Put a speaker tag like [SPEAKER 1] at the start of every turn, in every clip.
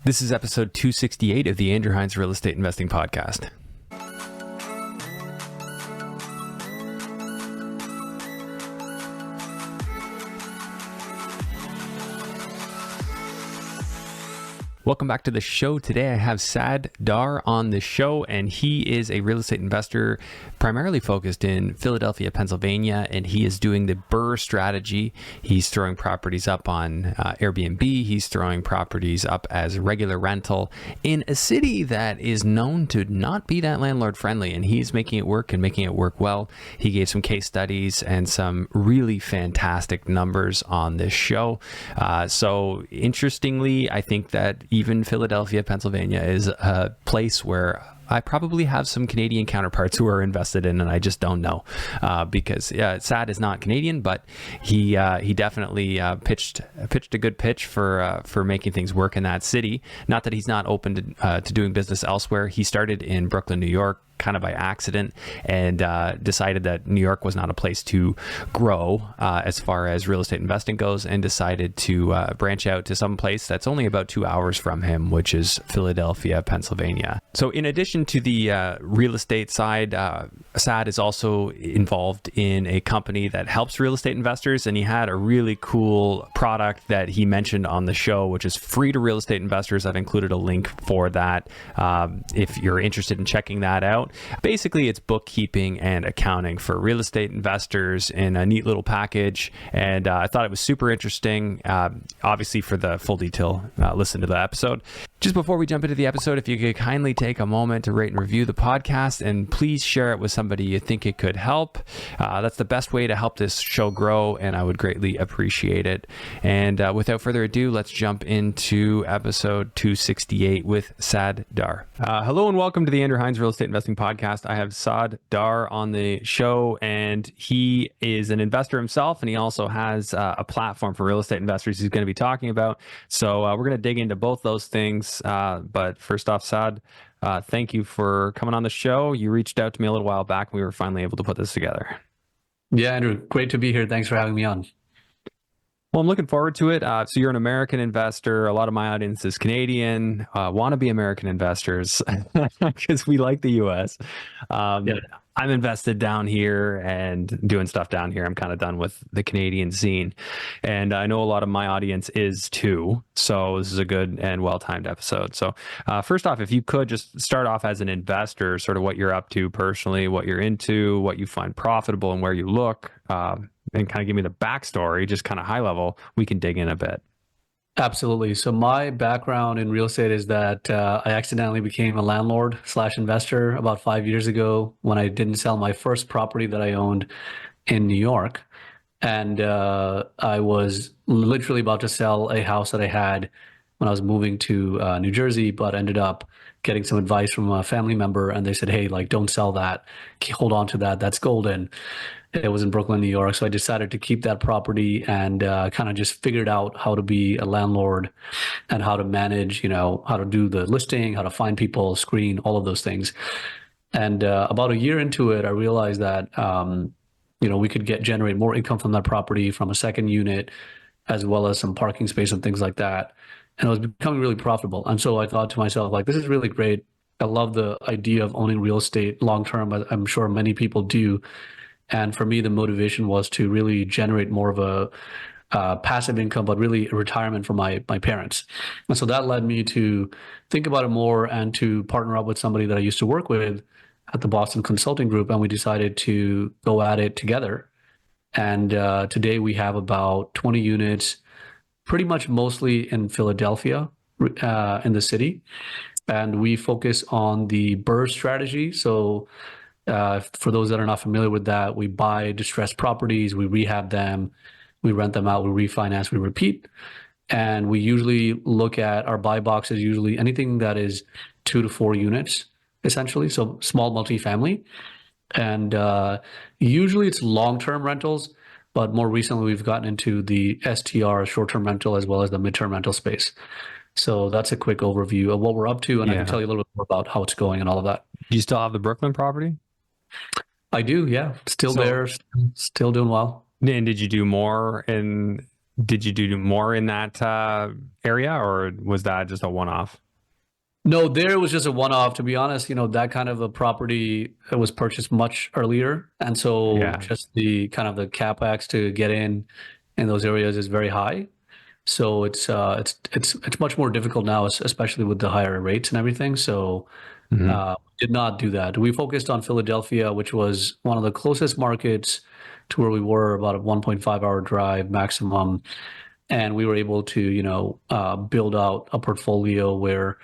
[SPEAKER 1] This is episode 268 of the Andrew Hines Real Estate Investing Podcast. Welcome back to the show. Today I have Saad Dar on the show, and he is a real estate investor primarily focused in Philadelphia, Pennsylvania, and he is doing the BRRRR strategy. He's throwing properties up on Airbnb. He's throwing properties up as regular rental in a city that is known to not be that landlord friendly, and he's making it work and making it work well. He gave some case studies and some really fantastic numbers on this show. So interestingly, I think that even Philadelphia, Pennsylvania is a place where I probably have some Canadian counterparts who are invested in, and I just don't know because Saad is not Canadian, but he definitely pitched a good pitch for making things work in that city. Not that he's not open to doing business elsewhere. He started in Brooklyn, New York, kind of by accident, and decided that New York was not a place to grow as far as real estate investing goes, and decided to branch out to some place that's only about 2 hours from him, which is Philadelphia, Pennsylvania. So in addition to the real estate side, Saad is also involved in a company that helps real estate investors, and he had a really cool product that he mentioned on the show, which is free to real estate investors. I've included a link for that if you're interested in checking that out. Basically, it's bookkeeping and accounting for real estate investors in a neat little package, and I thought it was super interesting. Obviously, for the full detail, listen to the episode. Just before we jump into the episode, if you could kindly take a moment to rate and review the podcast, and please share it with somebody you think it could help. That's the best way to help this show grow, and I would greatly appreciate it. And without further ado, let's jump into episode 268 with Saad Dar. Hello and welcome to the Andrew Hines Real Estate Investing Podcast. I have Saad Dar on the show, and he is an investor himself, and he also has a platform for real estate investors he's going to be talking about. So we're going to dig into both those things. But first off, Saad, thank you for coming on the show. You reached out to me a little while back, and we were finally able to put this together.
[SPEAKER 2] Yeah, Andrew, great to be here. Thanks for having me on.
[SPEAKER 1] Well, I'm looking forward to it. So you're an American investor. A lot of my audience is Canadian, wannabe American investors, because we like the U.S. Yeah. I'm invested down here and doing stuff down here. I'm kind of done with the Canadian scene. And I know a lot of my audience is too. So this is a good and well-timed episode. So first off, if you could just start off as an investor, sort of what you're up to personally, what you're into, what you find profitable, and where you look, and kind of give me the backstory, just kind of high level, we can dig in a bit.
[SPEAKER 2] Absolutely. So my background in real estate is that I accidentally became a landlord/investor about 5 years ago when I didn't sell my first property that I owned in New York. And I was literally about to sell a house that I had when I was moving to New Jersey, but ended up getting some advice from a family member, and they said, hey, like, don't sell that. Hold on to that. That's golden. It was in Brooklyn, New York. So I decided to keep that property and kind of just figured out how to be a landlord and how to manage, how to do the listing, how to find people, screen, all of those things. And about a year into it, I realized that, we could generate more income from that property from a second unit, as well as some parking space and things like that. And it was becoming really profitable. And so I thought to myself, like, this is really great. I love the idea of owning real estate long-term. I'm sure many people do. And for me, the motivation was to really generate more of a passive income, but really a retirement for my parents. And so that led me to think about it more and to partner up with somebody that I used to work with at the Boston Consulting Group. And we decided to go at it together. And today we have about 20 units, pretty much mostly in Philadelphia, in the city. And we focus on the BRRRR strategy. So for those that are not familiar with that, we buy distressed properties, we rehab them, we rent them out, we refinance, we repeat. And we usually look at our buy box as usually anything that is 2 to 4 units, essentially. So small multifamily. And usually it's long-term rentals, but more recently we've gotten into the STR, short-term rental, as well as the midterm rental space. So that's a quick overview of what we're up to, and I can tell you a little bit more about how it's going and all of that.
[SPEAKER 1] Do you still have the Brooklyn property?
[SPEAKER 2] I do, yeah. Still there, still doing well.
[SPEAKER 1] And did you do more in Did you do more in that area, or was that just a one-off?
[SPEAKER 2] No, there was just a one-off. To be honest, that kind of a property was purchased much earlier, and so
[SPEAKER 1] Yeah.
[SPEAKER 2] just the kind of the capex to get in those areas is very high. So it's much more difficult now, especially with the higher rates and everything. So
[SPEAKER 1] Hmm.
[SPEAKER 2] did not do that. We focused on Philadelphia, which was one of the closest markets to where we were, about a 1.5 hour drive maximum. And we were able to, build out a portfolio where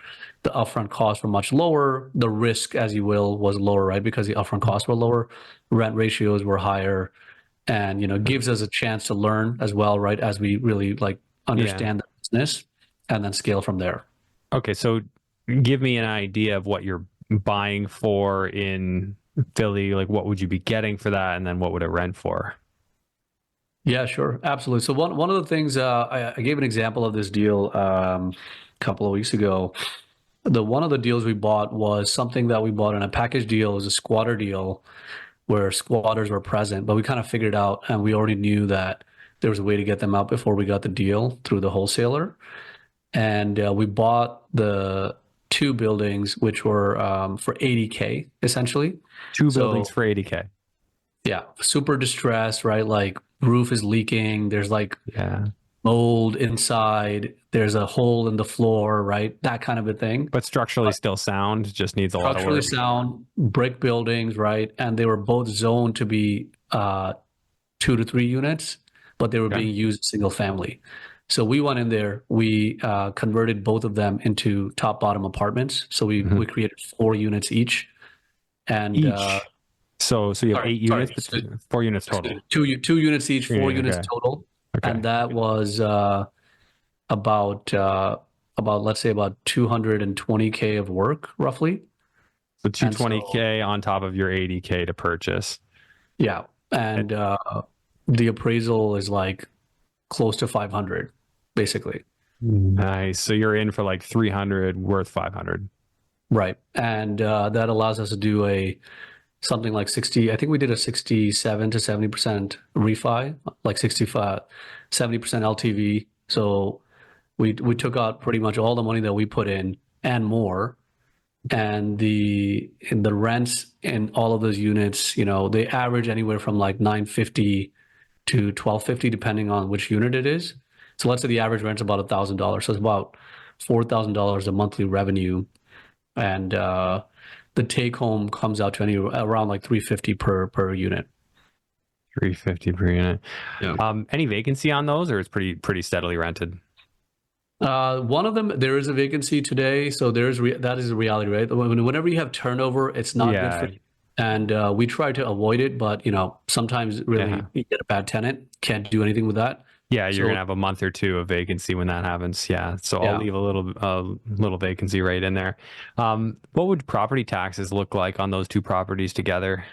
[SPEAKER 2] the upfront costs were much lower. The risk, as you will, was lower, right? Because the upfront costs were lower, rent ratios were higher, and gives us a chance to learn as well, right? As we really like
[SPEAKER 1] Yeah.
[SPEAKER 2] understand the business and then scale from there.
[SPEAKER 1] Okay, so give me an idea of what you're buying for in Philly. Like, what would you be getting for that, and then what would it rent for?
[SPEAKER 2] Yeah, sure. Absolutely. So one of the things I gave an example of this deal a couple of weeks ago. One of the deals we bought was something that we bought in a package deal. It was a squatter deal where squatters were present, but we kind of figured out and we already knew that there was a way to get them out before we got the deal through the wholesaler. And we bought the two buildings, which were for 80K essentially.
[SPEAKER 1] Two buildings
[SPEAKER 2] So
[SPEAKER 1] for 80K.
[SPEAKER 2] yeah, super distressed, right? Like roof is leaking. There's like
[SPEAKER 1] Yeah.
[SPEAKER 2] mold inside. There's a hole in the floor, right? That kind of a thing.
[SPEAKER 1] But structurally still sound, just needs a lot of
[SPEAKER 2] Structurally
[SPEAKER 1] work.
[SPEAKER 2] sound brick buildings, right? And they were both zoned to be 2 to 3 units, but they were
[SPEAKER 1] Okay.
[SPEAKER 2] being used single family. So we went in there, we converted both of them into top bottom apartments. So we
[SPEAKER 1] Mhm.
[SPEAKER 2] created 4 units each. And
[SPEAKER 1] Each. So you have
[SPEAKER 2] sorry,
[SPEAKER 1] 8 units,
[SPEAKER 2] sorry,
[SPEAKER 1] 4 units
[SPEAKER 2] excuse
[SPEAKER 1] total.
[SPEAKER 2] me, two units each, four
[SPEAKER 1] Yeah,
[SPEAKER 2] units
[SPEAKER 1] okay.
[SPEAKER 2] total.
[SPEAKER 1] Okay.
[SPEAKER 2] And that was about let's say about 220K of work roughly.
[SPEAKER 1] So
[SPEAKER 2] And so
[SPEAKER 1] 220K on top of your 80K to purchase.
[SPEAKER 2] yeah, and the appraisal is like close to 500 basically.
[SPEAKER 1] Nice. So you're in for like 300 worth 500.
[SPEAKER 2] Right. And that allows us to do something like 60, I think we did a 67 to 70% refi, like 65, 70% LTV. So we took out pretty much all the money that we put in and more. And the rents in all of those units, they average anywhere from like 950 to 1250 depending on which unit it is. So let's say the average rent's about $1,000. So it's about $4,000 a monthly revenue. And the take home comes out to around like 350 per unit.
[SPEAKER 1] 350 per unit.
[SPEAKER 2] Yeah.
[SPEAKER 1] Any vacancy on those, or it's pretty steadily rented?
[SPEAKER 2] One of them, there is a vacancy today, so that is a reality, right? Whenever you have turnover, it's not good for
[SPEAKER 1] Yeah.
[SPEAKER 2] you. And we try to avoid it, but sometimes really
[SPEAKER 1] Yeah.
[SPEAKER 2] you get a bad tenant, can't do anything with that.
[SPEAKER 1] Yeah, you're
[SPEAKER 2] So
[SPEAKER 1] gonna have a month or two of vacancy when that happens. Yeah, so I'll
[SPEAKER 2] yeah,
[SPEAKER 1] leave a little vacancy right in there. What would property taxes look like on those two properties together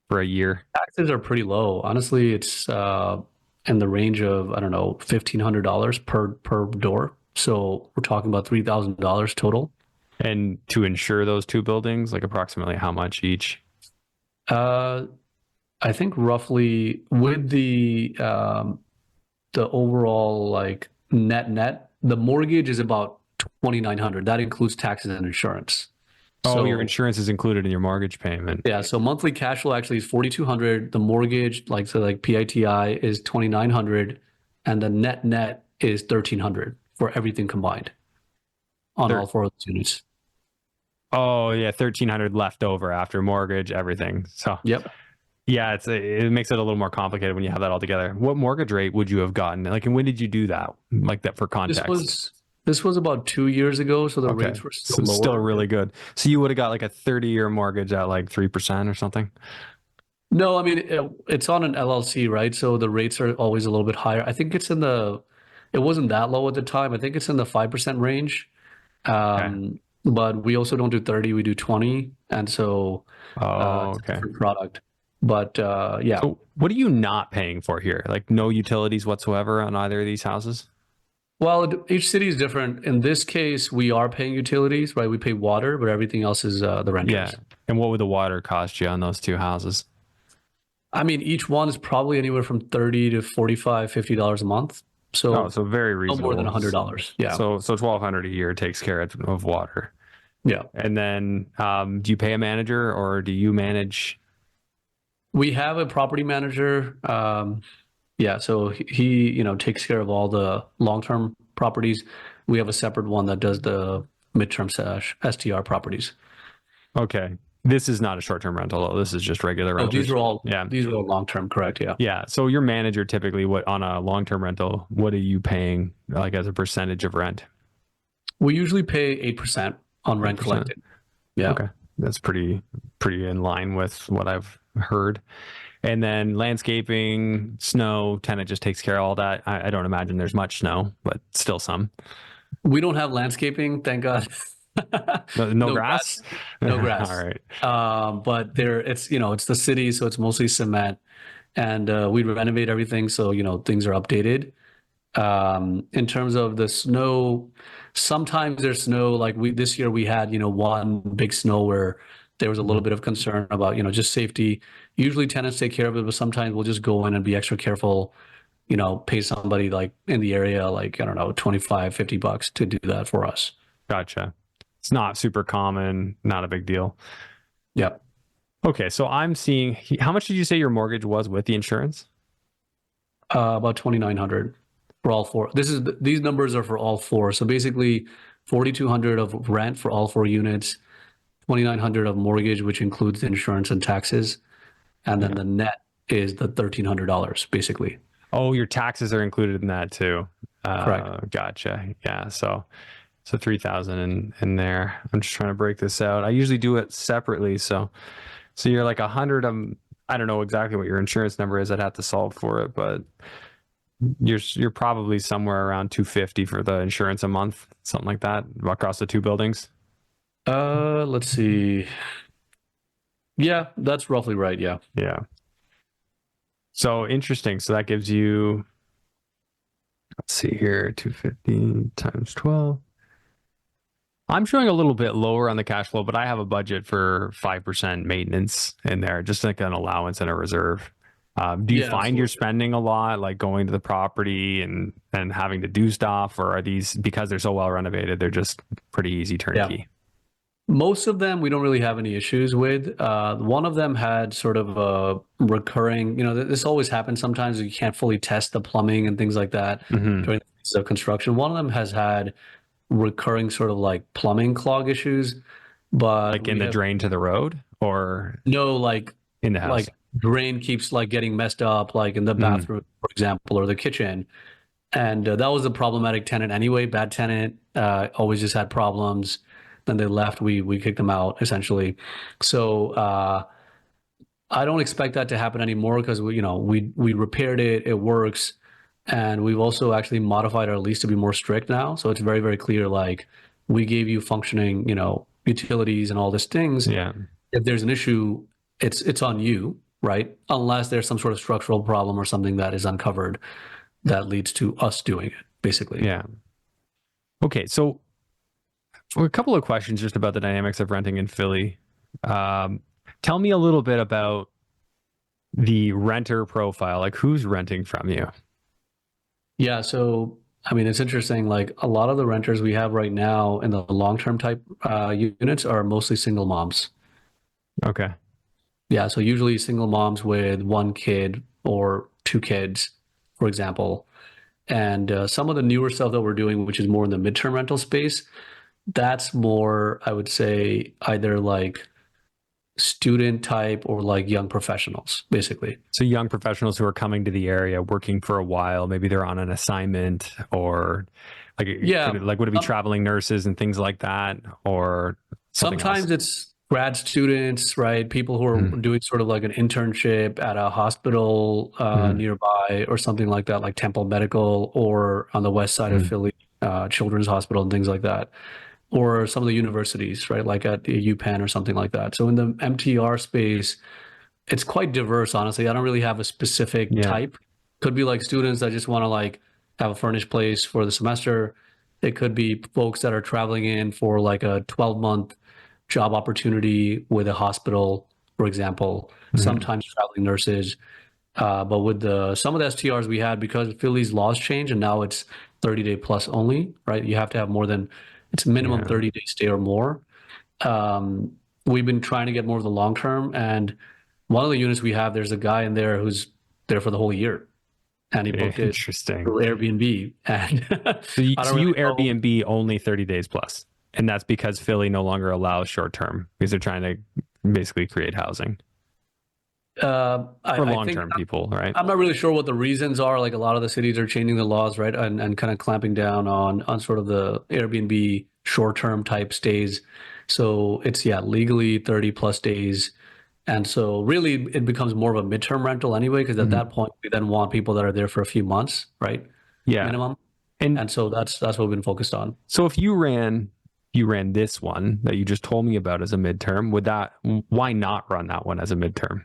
[SPEAKER 1] for a year?
[SPEAKER 2] taxes are pretty low. Honestly, it's in the range of, I don't know, $1,500 per door. So we're talking about $3,000 total.
[SPEAKER 1] And to insure those two buildings, like approximately how much each?
[SPEAKER 2] Uh, I think roughly with the overall like net, the mortgage is about 2,900. That includes taxes and insurance.
[SPEAKER 1] Oh, your
[SPEAKER 2] So
[SPEAKER 1] insurance is included in your mortgage payment.
[SPEAKER 2] yeah, so monthly cash flow actually is 4,200. The mortgage, like PITI, is 2,900, and the net is 1,300 for everything combined on
[SPEAKER 1] Thir-
[SPEAKER 2] all four of those units.
[SPEAKER 1] oh yeah, 1,300 left over after mortgage, everything. So
[SPEAKER 2] Yep.
[SPEAKER 1] yeah, it makes it a little more complicated when you have that all together. What mortgage rate would you have gotten? Like, and when did you do that? Like that for
[SPEAKER 2] This
[SPEAKER 1] context.
[SPEAKER 2] was this was about 2 years ago, so the
[SPEAKER 1] Okay.
[SPEAKER 2] rates were still
[SPEAKER 1] So still
[SPEAKER 2] lower.
[SPEAKER 1] really good. So you would have got like a 30-year mortgage at like 3% or something?
[SPEAKER 2] No, I mean it's on an LLC, right? So the rates are always a little bit higher. I think it wasn't that low at the time. I think it's in the 5% range.
[SPEAKER 1] Okay.
[SPEAKER 2] But we also don't do 30, we do 20. And so
[SPEAKER 1] Oh,
[SPEAKER 2] it's a
[SPEAKER 1] okay.
[SPEAKER 2] different product. But yeah.
[SPEAKER 1] So what are you not paying for here? Like no utilities whatsoever on either of these houses?
[SPEAKER 2] Well, each city is different. In this case, we are paying utilities, right? We pay water, but everything else is the
[SPEAKER 1] Yeah.
[SPEAKER 2] renters.
[SPEAKER 1] And what would the water cost you on those two houses?
[SPEAKER 2] I mean, each one is probably anywhere from 30 to 45, $50 a month.
[SPEAKER 1] Oh,
[SPEAKER 2] So
[SPEAKER 1] so very
[SPEAKER 2] no more than
[SPEAKER 1] reasonable.
[SPEAKER 2] $100. Yeah.
[SPEAKER 1] So 1,200 a year takes care of water.
[SPEAKER 2] Yeah.
[SPEAKER 1] And then do you pay a manager or do you manage?
[SPEAKER 2] We have a property manager. Yeah, so he, takes care of all the long-term properties. We have a separate one that does the midterm slash STR properties.
[SPEAKER 1] Okay. This is not a short-term rental, though. This is just regular
[SPEAKER 2] Oh, these
[SPEAKER 1] renters.
[SPEAKER 2] are all
[SPEAKER 1] Yeah.
[SPEAKER 2] these are all long-term, correct? Yeah.
[SPEAKER 1] Yeah. So your manager typically, what on a long-term rental, what are you paying like as a percentage of rent?
[SPEAKER 2] We usually pay 8% on rent
[SPEAKER 1] 8%.
[SPEAKER 2] collected. Yeah.
[SPEAKER 1] Okay. That's pretty in line with what I've heard. And then landscaping, snow, tenant just takes care of all that. I don't imagine there's much snow, but still some.
[SPEAKER 2] We don't have landscaping, thank God.
[SPEAKER 1] No
[SPEAKER 2] No
[SPEAKER 1] grass?
[SPEAKER 2] grass. No
[SPEAKER 1] All
[SPEAKER 2] grass.
[SPEAKER 1] right.
[SPEAKER 2] But it's the city, so it's mostly cement, and we renovate everything, so things are updated. In terms of the snow, sometimes there's snow. Like this year we had one big snow where there was a little bit of concern about just safety. Usually tenants take care of it, but sometimes we'll just go in and be extra careful. Pay somebody like in the area, like I don't know, 25, $50 to do that for us.
[SPEAKER 1] Gotcha. It's not super common, not a big deal.
[SPEAKER 2] Yep.
[SPEAKER 1] Okay, so I'm seeing how much did you say your mortgage was with the insurance?
[SPEAKER 2] About 2,900 for all four. These numbers are for all four. So basically 4,200 of rent for all four units, 2,900 of mortgage, which includes insurance and taxes. And then the net is the $1,300 basically.
[SPEAKER 1] Oh, your taxes are included in that too.
[SPEAKER 2] Correct.
[SPEAKER 1] Gotcha. Yeah. So 3,000 in there. I'm just trying to break this out. I usually do it separately. So you're like 100. I don't know exactly what your insurance number is. I'd have to solve for it, but you're probably somewhere around 250 for the insurance a month, something like that, across the two buildings.
[SPEAKER 2] Let's see. Yeah, that's roughly right. Yeah.
[SPEAKER 1] Yeah. So interesting. So that gives you, let's see here, 250 times 12. I'm showing a little bit lower on the cash flow, but I have a budget for 5% maintenance in there, just like an allowance and a reserve. Do you find you're spending a lot, like going to the property and having to do stuff, or are these, because they're so well renovated, they're just pretty easy turnkey?
[SPEAKER 2] Yeah. Most of them we don't really have any issues with. One of them had sort of a recurring, this always happens sometimes. You can't fully test the plumbing and things like that during the phases of construction. One of them has had recurring sort of like plumbing clog issues, but
[SPEAKER 1] like in the drain to the road, or
[SPEAKER 2] no, like
[SPEAKER 1] in the house,
[SPEAKER 2] like drain keeps like getting messed up, like in the bathroom, for example, or the kitchen. And that was a problematic tenant anyway. Bad tenant, always just had problems. Then they left. We kicked them out essentially. So I don't expect that to happen anymore because we repaired it. It works. And we've also actually modified our lease to be more strict now. So it's very, very clear, like we gave you functioning, utilities and all these things.
[SPEAKER 1] Yeah.
[SPEAKER 2] If there's an issue, it's on you, right? Unless there's some sort of structural problem or something that is uncovered that leads to us doing it, basically.
[SPEAKER 1] Yeah. Okay. So a couple of questions just about the dynamics of renting in Philly. Tell me a little bit about the renter profile, like who's renting from you?
[SPEAKER 2] Yeah, so I mean, it's interesting. Like a lot of the renters we have right now in the long-term type units are mostly single moms.
[SPEAKER 1] Okay.
[SPEAKER 2] Yeah, so usually single moms with one kid or two kids, for example. And some of the newer stuff that we're doing, which is more in the midterm rental space, that's more, I would say, either like student type or like young professionals, basically.
[SPEAKER 1] So young professionals who are coming to the area, working for a while, maybe they're on an assignment, or like, would it be traveling nurses and things like that, or
[SPEAKER 2] sometimes it's grad students, right? People who are doing sort of like an internship at a hospital nearby or something like that, like Temple Medical or on the west side of Philly, Children's Hospital and things like that. Or some of the universities, right? Like at UPenn or something like that. So in the MTR space, it's quite diverse, honestly. I don't really have a specific type. Could be like students that just want to like have a furnished place for the semester. It could be folks that are traveling in for like a 12-month job opportunity with a hospital, for example. Sometimes traveling nurses. But with some of the STRs we had, because Philly's laws changed and now it's 30-day plus only, right? You have to have more than, it's minimum 30-day stay or more. We've been trying to get more of the long term. And one of the units we have, there's a guy in there who's there for the whole year. And he booked it
[SPEAKER 1] Interesting.
[SPEAKER 2] through Airbnb. And
[SPEAKER 1] So you,
[SPEAKER 2] I don't really know.
[SPEAKER 1] Airbnb only 30 days plus. And that's because Philly no longer allows short term because they're trying to basically create housing for long term people, right?
[SPEAKER 2] I'm not really sure what the reasons are. Like a lot of the cities are changing the laws, right? And kind of clamping down on sort of the Airbnb short-term type stays. So it's, legally 30 plus days. And so really it becomes more of a midterm rental anyway, because at that point we then want people that are there for a few months, right?
[SPEAKER 1] Yeah.
[SPEAKER 2] Minimum.
[SPEAKER 1] And
[SPEAKER 2] And so that's what we've been focused on.
[SPEAKER 1] so if you ran this one that you just told me about as a midterm, why not run that one as a midterm?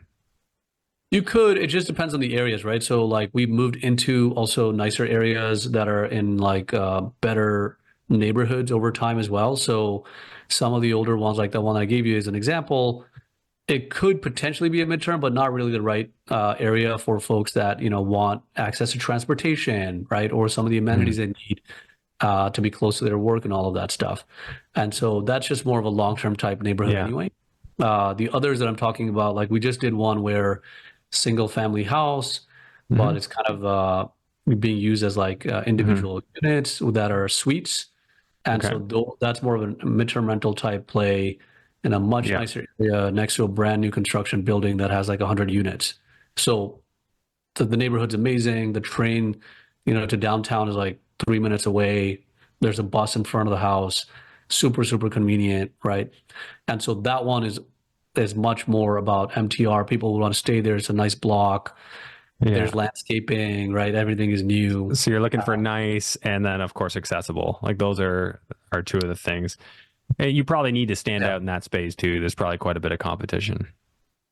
[SPEAKER 2] You could, it just depends on the areas, right? So like we moved into also nicer areas that are in like better neighborhoods over time as well. So some of the older ones, like the one I gave you as an example, it could potentially be a midterm, but not really the right area for folks that, want access to transportation, right? Or some of the amenities they need to be close to their work and all of that stuff. And so that's just more of a long-term type neighborhood anyway. The others that I'm talking about, like we just did one where single family house, but it's kind of being used as like individual units that are suites. And so that's more of a midterm rental type play in a much nicer area next to a brand new construction building that has like 100 units. So the neighborhood's amazing. The train, to downtown is like 3 minutes away. There's a bus in front of the house. Super, super convenient, right? And so that one is much more about MTR. People want to stay there. It's a nice block. There's landscaping, right? Everything is new.
[SPEAKER 1] So you're looking for nice and then of course accessible. Like those are two of the things. And you probably need to stand out in that space too. There's probably quite a bit of competition.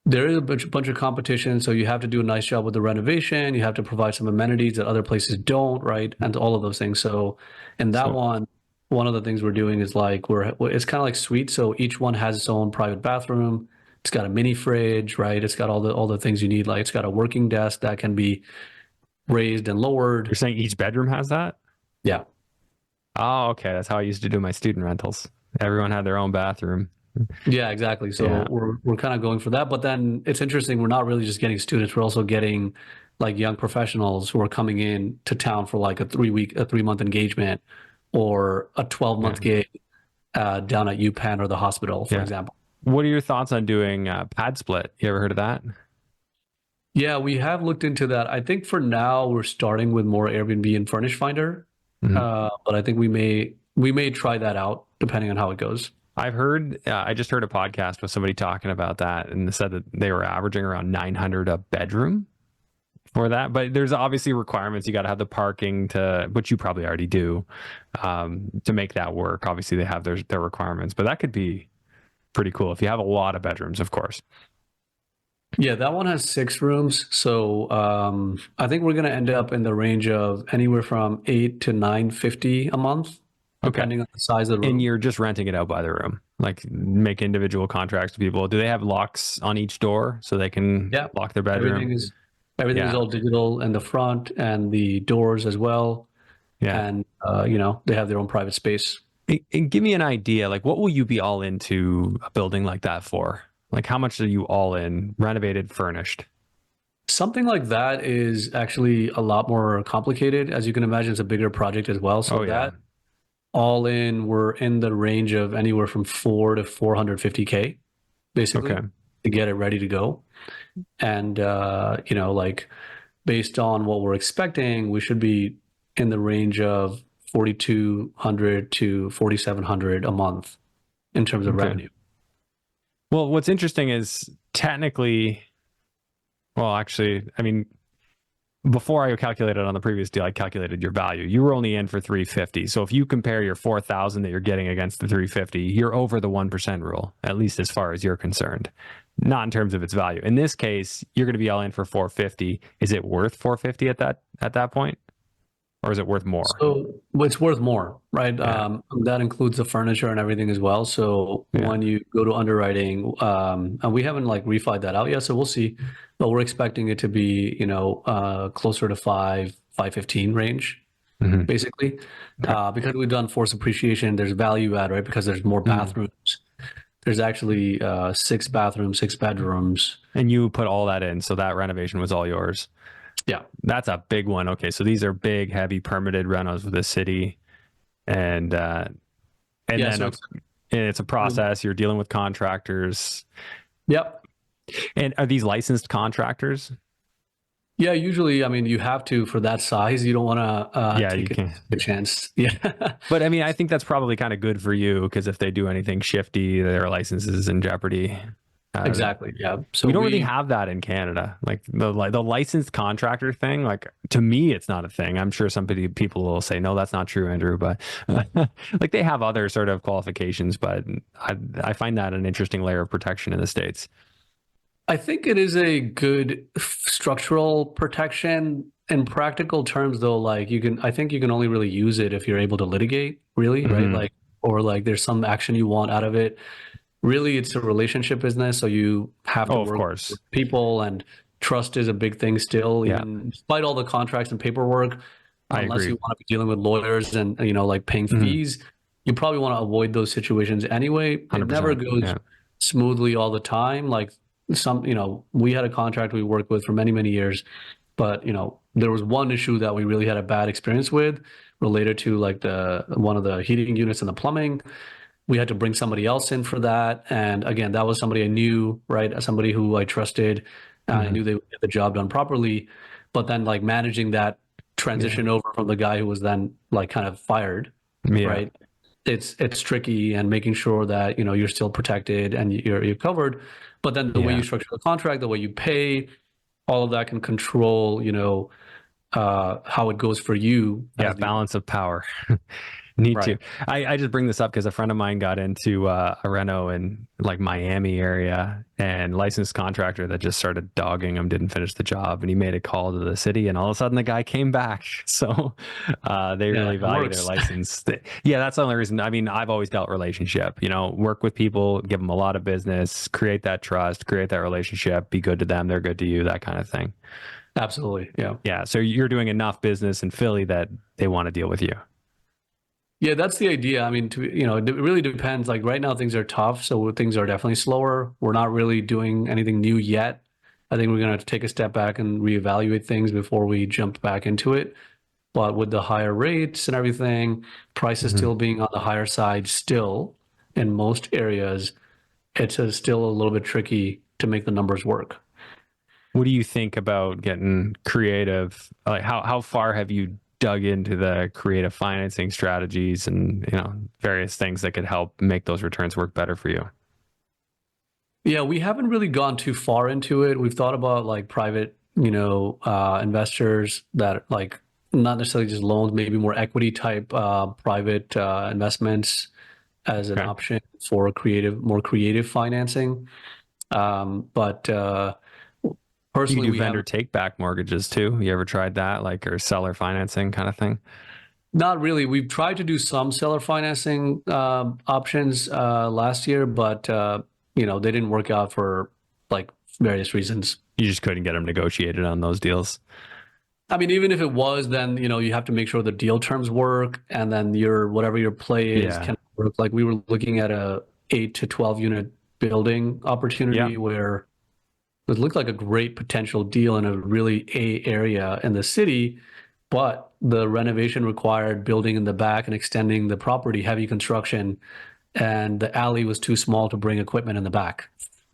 [SPEAKER 2] There is a bunch of competition, so you have to do a nice job with the renovation. You have to provide some amenities that other places don't, right? And all of those things. So in that one of the things we're doing is like it's kind of like suite. So each one has its own private bathroom. It's got a mini fridge, right? It's got all the things you need. Like it's got a working desk that can be raised and lowered.
[SPEAKER 1] You're saying each bedroom has that?
[SPEAKER 2] Yeah.
[SPEAKER 1] Oh, okay. That's how I used to do my student rentals. Everyone had their own bathroom.
[SPEAKER 2] Yeah, exactly. So we're kind of going for that. But then it's interesting. We're not really just getting students. We're also getting like young professionals who are coming in to town for like a 3-month engagement or a 12-month gig down at UPenn or the hospital, for example.
[SPEAKER 1] What are your thoughts on doing pad split? You ever heard of that?
[SPEAKER 2] Yeah, we have looked into that. I think for now we're starting with more Airbnb and Furnish Finder, but I think we may try that out depending on how it goes.
[SPEAKER 1] I've heard, I just heard a podcast with somebody talking about that and they said that they were averaging around 900 a bedroom for that. But there's obviously requirements. You got to have the parking which you probably already do, to make that work. Obviously they have their requirements, but that could be pretty cool if you have a lot of bedrooms, of course.
[SPEAKER 2] Yeah, that one has 6 rooms. So I think we're going to end up in the range of anywhere from $800 to $950 a month, depending on the size of the room.
[SPEAKER 1] And you're just renting it out by the room, like make individual contracts to people. Do they have locks on each door so they can lock their bedroom?
[SPEAKER 2] Everything is all digital in the front and the doors as well. Yeah. And, they have their own private space.
[SPEAKER 1] And give me an idea, like what will you be all into a building like that for? Like how much are you all in, renovated, furnished?
[SPEAKER 2] Something like that is actually a lot more complicated. As you can imagine, it's a bigger project as well. So that all in, we're in the range of anywhere from $400 to $450K, basically, to get it ready to go. And, like based on what we're expecting, we should be in the range of $4,200 to $4,700 a month in terms of revenue.
[SPEAKER 1] Well, what's interesting is technically, actually, I mean, before I calculated on the previous deal, I calculated your value. You were only in for 350. So if you compare your 4,000 that you're getting against the 350, you're over the 1% rule, at least as far as you're concerned, not in terms of its value. In this case, you're going to be all in for 450. Is it worth 450 at that point? or is it worth more?
[SPEAKER 2] So it's worth more, right?
[SPEAKER 1] Yeah.
[SPEAKER 2] That includes the furniture and everything as well. So
[SPEAKER 1] Yeah.
[SPEAKER 2] when you go to underwriting, and we haven't like refied that out yet, so we'll see. But we're expecting it to be, closer to 515 range,
[SPEAKER 1] Hmm.
[SPEAKER 2] basically.
[SPEAKER 1] Okay.
[SPEAKER 2] Because we've done forced appreciation, there's value add, right? Because there's more
[SPEAKER 1] Mm.
[SPEAKER 2] bathrooms. There's actually 6 bathrooms, 6 bedrooms.
[SPEAKER 1] And you put all that in, so that renovation was all yours.
[SPEAKER 2] Yeah.
[SPEAKER 1] That's a big one. Okay, so these are big, heavy, permitted renos with the city, and
[SPEAKER 2] Yeah.
[SPEAKER 1] then
[SPEAKER 2] So
[SPEAKER 1] and it's a process. You're dealing with contractors,
[SPEAKER 2] yep.
[SPEAKER 1] and are these licensed contractors?
[SPEAKER 2] Yeah, usually, I mean, you have to for that size. You don't want to
[SPEAKER 1] Yeah, you
[SPEAKER 2] take
[SPEAKER 1] can.
[SPEAKER 2] a chance. Yeah,
[SPEAKER 1] But I mean, I think that's probably kind of good for you because if they do anything shifty, their license is in jeopardy. Uh,
[SPEAKER 2] exactly. Yeah. So
[SPEAKER 1] we don't really have that in Canada. Like the licensed contractor thing. Like to me, it's not a thing. I'm sure people will say, no, that's not true, Andrew. But like they have other sort of qualifications. But I find that an interesting layer of protection in the States.
[SPEAKER 2] I think it is a good structural protection. In practical terms, though, like I think you can only really use it if you're able to litigate, really, right?
[SPEAKER 1] Hmm.
[SPEAKER 2] Like, or like there's some action you want out of it. Really, it's a relationship business, so you have to
[SPEAKER 1] Oh, of
[SPEAKER 2] work
[SPEAKER 1] course.
[SPEAKER 2] with people, and trust is a big thing still,
[SPEAKER 1] Yeah,
[SPEAKER 2] even despite all the contracts and paperwork.
[SPEAKER 1] I
[SPEAKER 2] Unless you
[SPEAKER 1] agree.
[SPEAKER 2] want to be dealing with lawyers and like paying
[SPEAKER 1] Hmm.
[SPEAKER 2] fees, you probably want to avoid those situations anyway. It never
[SPEAKER 1] 100%.
[SPEAKER 2] goes
[SPEAKER 1] Yeah.
[SPEAKER 2] smoothly all the time. Like we had a contract we worked with for many, many years, but there was one issue that we really had a bad experience with related to like the one of the heating units and the plumbing. We had to bring somebody else in for that. And again, that was somebody I knew, right? Somebody who I trusted. I
[SPEAKER 1] Hmm.
[SPEAKER 2] knew they would get the job done properly. But then like managing that
[SPEAKER 1] Yeah.
[SPEAKER 2] transition over from the guy who was then like kind of fired,
[SPEAKER 1] Yeah.
[SPEAKER 2] right? It's tricky, and making sure that you're still protected and you're covered. But then the way
[SPEAKER 1] Yeah.
[SPEAKER 2] you structure the contract, the way you pay, all of that can control, how it goes for you
[SPEAKER 1] Yeah.
[SPEAKER 2] as the owner.
[SPEAKER 1] Balance of power. Need to.
[SPEAKER 2] Right.
[SPEAKER 1] I just bring this up because a friend of mine got into a reno in like Miami area, and licensed contractor that just started dogging him didn't finish the job, and he made a call to the city, and all of a sudden the guy came back. So they
[SPEAKER 2] Yeah,
[SPEAKER 1] really
[SPEAKER 2] it
[SPEAKER 1] value their
[SPEAKER 2] works.
[SPEAKER 1] license. Yeah, that's the only reason. I mean, I've always dealt relationship. Work with people, give them a lot of business, create that trust, create that relationship, be good to them, they're good to you, that kind of thing.
[SPEAKER 2] Absolutely. Yeah.
[SPEAKER 1] Yeah. So you're doing enough business in Philly that they want to deal with you.
[SPEAKER 2] Yeah, that's the idea. I mean, it really depends. Like right now, things are tough, so things are definitely slower. We're not really doing anything new yet. I think we're going to take a step back and reevaluate things before we jump back into it. But with the higher rates and everything, prices
[SPEAKER 1] Mhm.
[SPEAKER 2] still being on the higher side still in most areas, it's still a little bit tricky to make the numbers work.
[SPEAKER 1] What do you think about getting creative? Like how far have you dug into the creative financing strategies and various things that could help make those returns work better for you?
[SPEAKER 2] Yeah, we haven't really gone too far into it. We've thought about like private, investors that like not necessarily just loans, maybe more equity type private investments as an
[SPEAKER 1] Okay.
[SPEAKER 2] option for more creative financing. But
[SPEAKER 1] You could
[SPEAKER 2] personally,
[SPEAKER 1] do
[SPEAKER 2] we
[SPEAKER 1] vendor
[SPEAKER 2] haven't.
[SPEAKER 1] take back mortgages too. You ever tried that, like, or seller financing kind of thing?
[SPEAKER 2] Not really. We've tried to do some seller financing options last year, but they didn't work out for like various reasons.
[SPEAKER 1] You just couldn't get them negotiated on those deals.
[SPEAKER 2] I mean, even if it was, then you have to make sure the deal terms work, and then your whatever your play is
[SPEAKER 1] Yeah.
[SPEAKER 2] can work. Like we were looking at a 8 to 12 unit building
[SPEAKER 1] Yeah.
[SPEAKER 2] opportunity where it looked like a great potential deal in a really A area in the city, but the renovation required building in the back and extending the property, heavy construction, and the alley was too small to bring equipment in the back.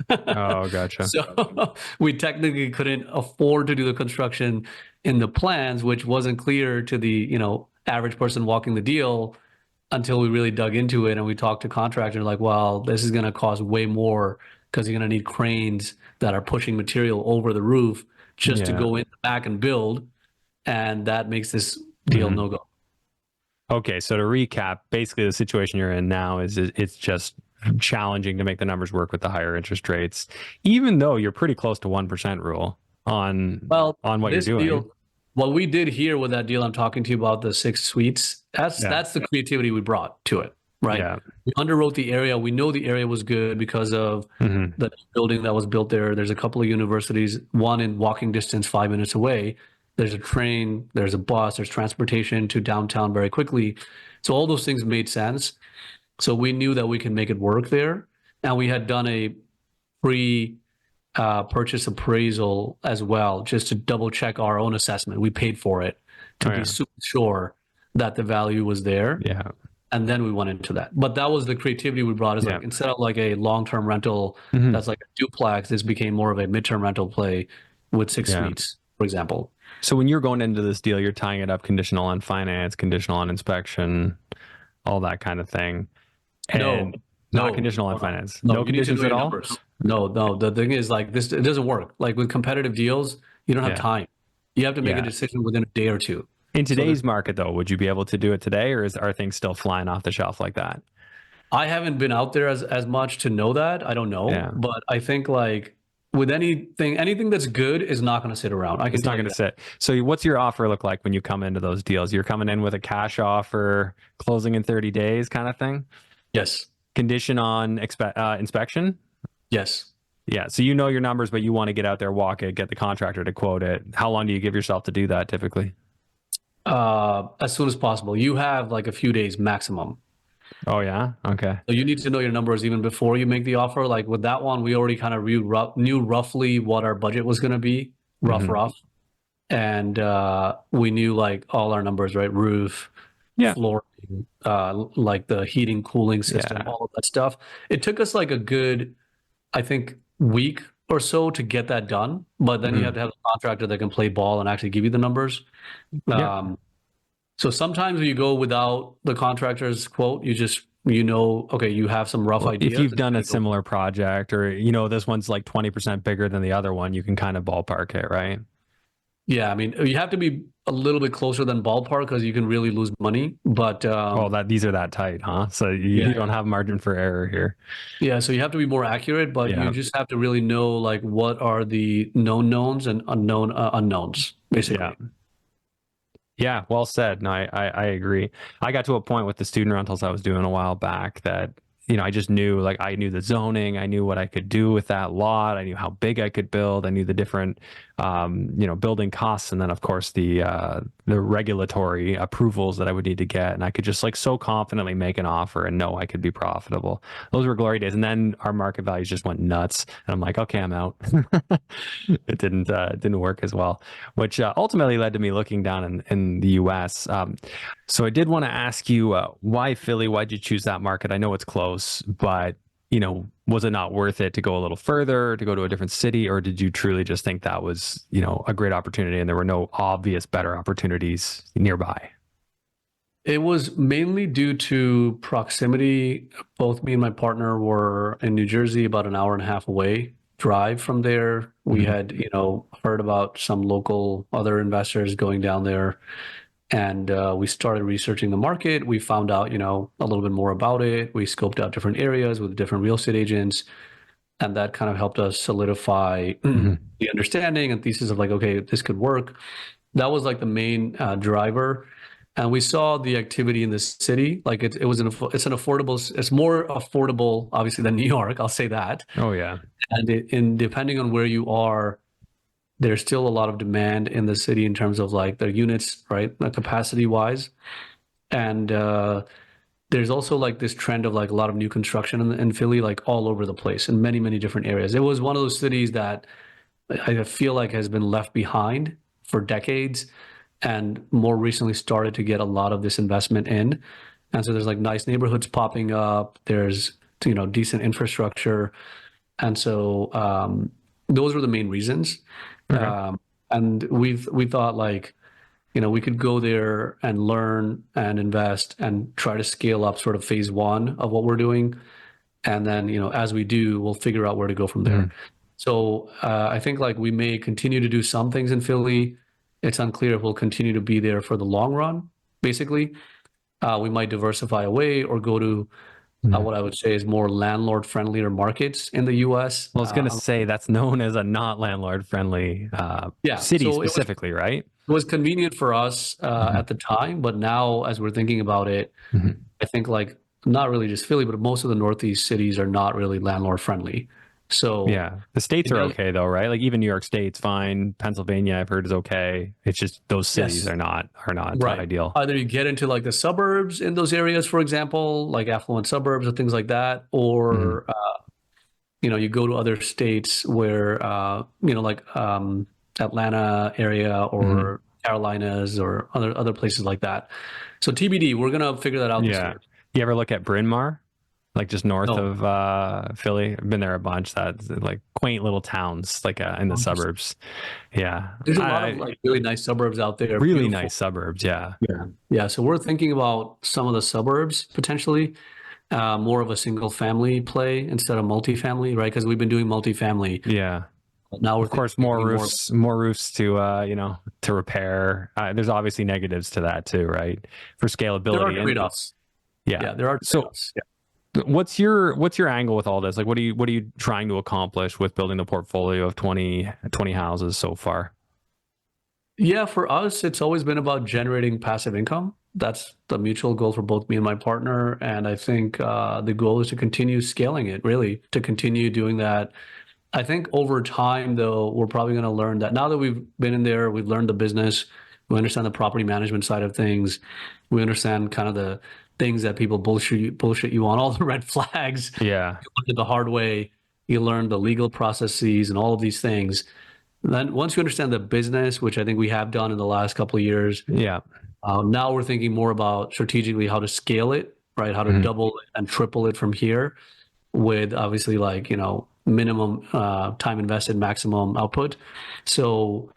[SPEAKER 1] Oh, gotcha.
[SPEAKER 2] So we technically couldn't afford to do the construction in the plans, which wasn't clear to the, average person walking the deal until we really dug into it and we talked to contractors like, well, this is going to cost way more because you're going to need cranes that are pushing material over the roof just to
[SPEAKER 1] Yeah.
[SPEAKER 2] go in the back and build. And that makes this deal
[SPEAKER 1] Mhm.
[SPEAKER 2] no go.
[SPEAKER 1] Okay, so to recap, basically the situation you're in now is it's just challenging to make the numbers work with the higher interest rates, even though you're pretty close to 1% rule on
[SPEAKER 2] Well,
[SPEAKER 1] what you're
[SPEAKER 2] this
[SPEAKER 1] doing.
[SPEAKER 2] deal, what we did here with that deal I'm talking to you about, the 6 suites,
[SPEAKER 1] Yeah.
[SPEAKER 2] that's the creativity we brought to it, right?
[SPEAKER 1] Yeah.
[SPEAKER 2] We underwrote the area. We know the area was good because of
[SPEAKER 1] Mm-hmm.
[SPEAKER 2] the building that was built there. There's a couple of universities, one in walking distance, 5 minutes away. There's a train, there's a bus, there's transportation to downtown very quickly. So all those things made sense. So we knew that we could make it work there. And we had done a pre purchase appraisal as well, just to double check our own assessment. We paid for it to be super sure that the value was there.
[SPEAKER 1] Yeah.
[SPEAKER 2] And then we went into that. But that was the creativity we brought, is like, instead of like a long-term rental that's like a duplex, this became more of a midterm rental play with 6 suites, for example.
[SPEAKER 1] So when you're going into this deal, you're tying it up conditional on finance, conditional on inspection, all that kind of thing. And not conditional on finance. No conditions at all?
[SPEAKER 2] No. The thing is, like, this, it doesn't work. Like with competitive deals, you don't have time. You have to make a decision within a day or two.
[SPEAKER 1] In today's market, though, would you be able to do it today, or are things still flying off the shelf like that?
[SPEAKER 2] I haven't been out there as much to know that. I don't know.
[SPEAKER 1] Yeah.
[SPEAKER 2] But I think, like, with anything that's good is not going to sit around. It's not going to sit.
[SPEAKER 1] So what's your offer look like when you come into those deals? You're coming in with a cash offer, closing in 30 days kind of thing?
[SPEAKER 2] Yes.
[SPEAKER 1] Condition on inspection?
[SPEAKER 2] Yes.
[SPEAKER 1] Yeah. So you know your numbers, but you want to get out there, walk it, get the contractor to quote it. How long do you give yourself to do that typically?
[SPEAKER 2] As soon as possible. You have like a few days maximum.
[SPEAKER 1] Oh, yeah? Okay.
[SPEAKER 2] So you need to know your numbers even before you make the offer. Like with that one, we already kind of knew roughly what our budget was going to be, rough. And we knew like all our numbers, right? Roof, flooring, like the heating, cooling system, all of that stuff. It took us like a good, I think, week or so to get that done. But then you have to have a contractor that can play ball and actually give you the numbers. So sometimes when you go without the contractor's quote, okay, you have some rough ideas.
[SPEAKER 1] If you've done a similar project, or, this one's like 20% bigger than the other one, you can kind of ballpark it, right?
[SPEAKER 2] Yeah, I mean, you have to be a little bit closer than ballpark because you can really lose money. But
[SPEAKER 1] these are that tight, huh? So you don't have margin for error here.
[SPEAKER 2] Yeah, so you have to be more accurate, but you just have to really know like what are the known knowns and unknown unknowns, basically.
[SPEAKER 1] Yeah, well said. No, I agree. I got to a point with the student rentals I was doing a while back that, I just knew, like, I knew the zoning, I knew what I could do with that lot, I knew how big I could build, I knew the different, building costs, and then of course the regulatory approvals that I would need to get, and I could just like so confidently make an offer and know I could be profitable. Those were glory days, and then our market values just went nuts, and I'm like, okay, I'm out. It didn't work as well, which ultimately led to me looking down in the U.S. So I did want to ask you, why Philly? Why'd you choose that market? I know it's close, but was it not worth it to go a little further, to go to a different city, or did you truly just think that was, a great opportunity and there were no obvious better opportunities nearby?
[SPEAKER 2] It was mainly due to proximity. Both me and my partner were in New Jersey, about an hour and a half away drive from there. We had, heard about some local other investors going down there. And we started researching the market. We found out, a little bit more about it. We scoped out different areas with different real estate agents. And that kind of helped us solidify the understanding and thesis of like, okay, this could work. That was like the main driver. And we saw the activity in the city. Like it's more affordable, obviously, than New York. I'll say that.
[SPEAKER 1] Oh, yeah.
[SPEAKER 2] And depending on where you are, there's still a lot of demand in the city in terms of like the units, right? Capacity wise. And there's also like this trend of like a lot of new construction in Philly, like all over the place in many, many different areas. It was one of those cities that I feel like has been left behind for decades and more recently started to get a lot of this investment in. And so there's like nice neighborhoods popping up. There's, decent infrastructure. And so those were the main reasons. Okay. And we thought like, we could go there and learn and invest and try to scale up sort of phase one of what we're doing. And then, as we do, we'll figure out where to go from there. So I think like we may continue to do some things in Philly. It's unclear if we'll continue to be there for the long run, basically. We might diversify away or go to what I would say is more landlord friendlier markets in the US.
[SPEAKER 1] Well, I was going to say that's known as a not landlord friendly
[SPEAKER 2] Yeah,
[SPEAKER 1] city
[SPEAKER 2] so
[SPEAKER 1] specifically, right?
[SPEAKER 2] it was convenient for us
[SPEAKER 1] Mhm.
[SPEAKER 2] at the time, but now as we're thinking about it,
[SPEAKER 1] Mhm.
[SPEAKER 2] I think like not really just Philly, but most of the Northeast cities are not really landlord friendly. So
[SPEAKER 1] Yeah. The states
[SPEAKER 2] it
[SPEAKER 1] are
[SPEAKER 2] does,
[SPEAKER 1] okay though, right? Like even New York State's fine. Pennsylvania, I've heard is okay. It's just those cities
[SPEAKER 2] yes,
[SPEAKER 1] are not
[SPEAKER 2] right.
[SPEAKER 1] ideal.
[SPEAKER 2] Either you get into like the suburbs in those areas, for example, like affluent suburbs or things like that,
[SPEAKER 1] Mhm.
[SPEAKER 2] or you go to other states where like Atlanta area
[SPEAKER 1] Mhm.
[SPEAKER 2] or Carolinas or other places like that. So TBD, we're gonna figure that out this
[SPEAKER 1] Yeah.
[SPEAKER 2] year.
[SPEAKER 1] You ever look at Bryn Mawr? Like just north
[SPEAKER 2] No,
[SPEAKER 1] of Philly? I've been there a bunch. That's like quaint little towns, like in the
[SPEAKER 2] interesting.
[SPEAKER 1] suburbs. Yeah.
[SPEAKER 2] There's a lot of like really nice suburbs out there,
[SPEAKER 1] Really
[SPEAKER 2] beautiful.
[SPEAKER 1] nice suburbs. Yeah.
[SPEAKER 2] Yeah. Yeah. So we're thinking about some of the suburbs potentially, more of a single family play instead of multifamily, right? Because we've been doing multifamily.
[SPEAKER 1] Yeah.
[SPEAKER 2] But now we're
[SPEAKER 1] Of course,
[SPEAKER 2] thinking more.
[SPEAKER 1] more roofs to to repair. There's obviously negatives to that too, right? For
[SPEAKER 2] There are
[SPEAKER 1] scalability and
[SPEAKER 2] trade-offs.
[SPEAKER 1] yeah.
[SPEAKER 2] Yeah, there are
[SPEAKER 1] So
[SPEAKER 2] trade-offs.
[SPEAKER 1] what's your angle with all this? Like what are you trying to accomplish with building the portfolio of 20 houses so far?
[SPEAKER 2] Yeah, for us, it's always been about generating passive income. That's the mutual goal for both me and my partner. And I think the goal is to continue scaling it, really, to continue doing that. I think over time, though, we're probably going to learn that now that we've been in there, we've learned the business, we understand the property management side of things, we understand kind of the things that people bullshit you on, all the red flags.
[SPEAKER 1] Yeah.
[SPEAKER 2] You learn it the hard way. You learn the legal processes and all of these things. And then once you understand the business, which I think we have done in the last couple of years,
[SPEAKER 1] Yeah.
[SPEAKER 2] now we're thinking more about strategically how to scale it, right? How to
[SPEAKER 1] Mhm.
[SPEAKER 2] double it and triple it from here with obviously like, minimum time invested, maximum output. So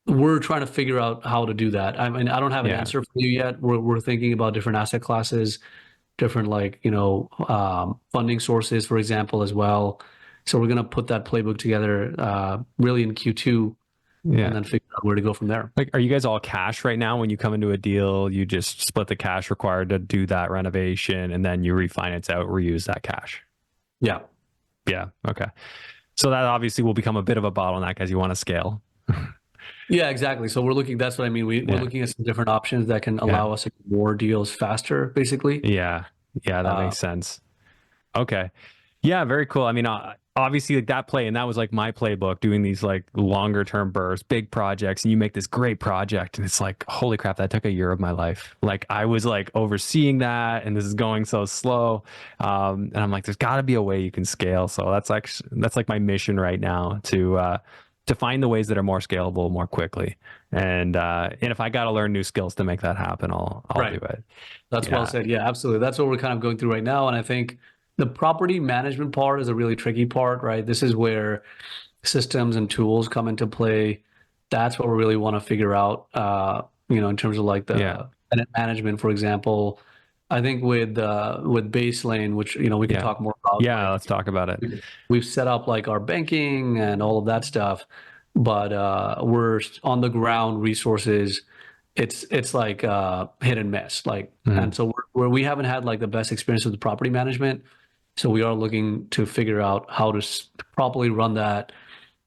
[SPEAKER 2] we're trying to figure out how to do that. I mean, I don't have an
[SPEAKER 1] Yeah.
[SPEAKER 2] answer for you yet. We're thinking about different asset classes, different like, funding sources, for example, as well. So we're going to put that playbook together really in Q2
[SPEAKER 1] Yeah.
[SPEAKER 2] and then figure out where to go from there.
[SPEAKER 1] Like, are you guys all cash right now? When you come into a deal, you just split the cash required to do that renovation, and then you refinance out, reuse that cash.
[SPEAKER 2] Yeah.
[SPEAKER 1] Yeah. Okay. So that obviously will become a bit of a bottleneck as you want to scale.
[SPEAKER 2] Yeah, exactly. So we're looking, that's what I mean. We're
[SPEAKER 1] Yeah.
[SPEAKER 2] looking at some different options that can
[SPEAKER 1] Yeah.
[SPEAKER 2] allow us to get more deals faster, basically.
[SPEAKER 1] Yeah. Yeah. That
[SPEAKER 2] Uh,
[SPEAKER 1] makes sense. Okay. Yeah, very cool. I mean, obviously, like that play, and that was like my playbook, doing these like longer term bursts, big projects, and you make this great project, and it's like, holy crap, that took a year of my life. Like I was like overseeing that, and this is going so slow, and I'm like, there's got to be a way you can scale. So that's like my mission right now to find the ways that are more scalable more quickly, and if I got to learn new skills to make that happen, I'll do
[SPEAKER 2] right.
[SPEAKER 1] it.
[SPEAKER 2] That's well
[SPEAKER 1] Yeah.
[SPEAKER 2] said. Yeah, absolutely. That's what we're kind of going through right now. And I think the property management part is a really tricky part, right? This is where systems and tools come into play. That's what we really want to figure out, in terms of like
[SPEAKER 1] Yeah.
[SPEAKER 2] the tenant management, for example. I think with BaseLane, which we can
[SPEAKER 1] Yeah.
[SPEAKER 2] talk more about,
[SPEAKER 1] Yeah.
[SPEAKER 2] like
[SPEAKER 1] Let's talk about it.
[SPEAKER 2] we've set up like our banking and all of that stuff, but we're on the ground resources. It's like hit and miss, like,
[SPEAKER 1] Mhm.
[SPEAKER 2] and so we haven't had like the best experience with the property management. So we are looking to figure out how to properly run that.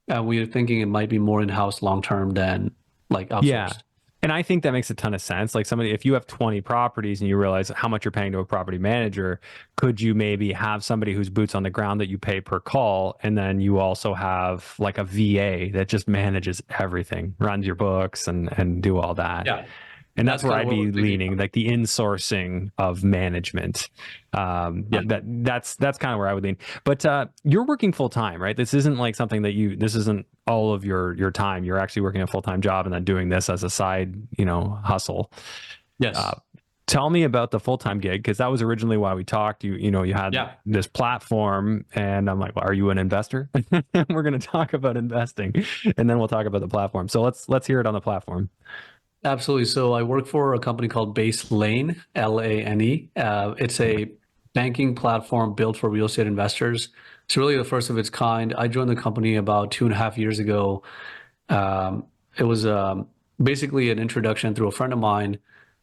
[SPEAKER 2] And we're thinking it might be more in-house long term than like
[SPEAKER 1] Yeah.
[SPEAKER 2] outsourced.
[SPEAKER 1] And I think that makes a ton of sense. Like somebody, if you have 20 properties and you realize how much you're paying to a property manager, could you maybe have somebody who's boots on the ground that you pay per call? And then you also have like a VA that just manages everything, runs your books and do all that.
[SPEAKER 2] Yeah,
[SPEAKER 1] And that's
[SPEAKER 2] that's
[SPEAKER 1] where
[SPEAKER 2] kind of
[SPEAKER 1] I'd
[SPEAKER 2] what we're
[SPEAKER 1] be
[SPEAKER 2] thinking
[SPEAKER 1] leaning,
[SPEAKER 2] about.
[SPEAKER 1] like the insourcing of management.
[SPEAKER 2] Yeah.
[SPEAKER 1] That's kind of where I would lean. But you're working full time, right? This isn't like something that this isn't all of your time. You're actually working a full time job and then doing this as a side, hustle.
[SPEAKER 2] Yes.
[SPEAKER 1] Tell me about the full time gig, because that was originally why we talked. You had
[SPEAKER 2] Yeah.
[SPEAKER 1] this platform, and I'm like, well, are you an investor? We're going to talk about investing, and then we'll talk about the platform. So let's hear it on the platform.
[SPEAKER 2] Absolutely. So I work for a company called BaseLane, Lane. It's a banking platform built for real estate investors. It's really the first of its kind. I joined the company about 2.5 years ago. It was basically an introduction through a friend of mine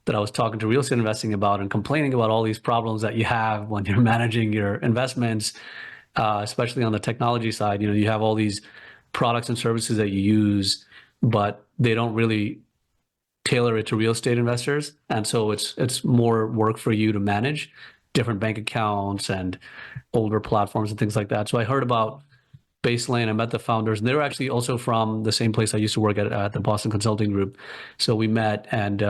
[SPEAKER 2] that I was talking to real estate investing about and complaining about all these problems that you have when you're managing your investments, especially on the technology side. You have all these products and services that you use, but they don't really tailor it to real estate investors. And so it's more work for you to manage different bank accounts and older platforms and things like that. So I heard about BaseLane. I met the founders, and they were actually also from the same place I used to work at the Boston Consulting Group. So we met, and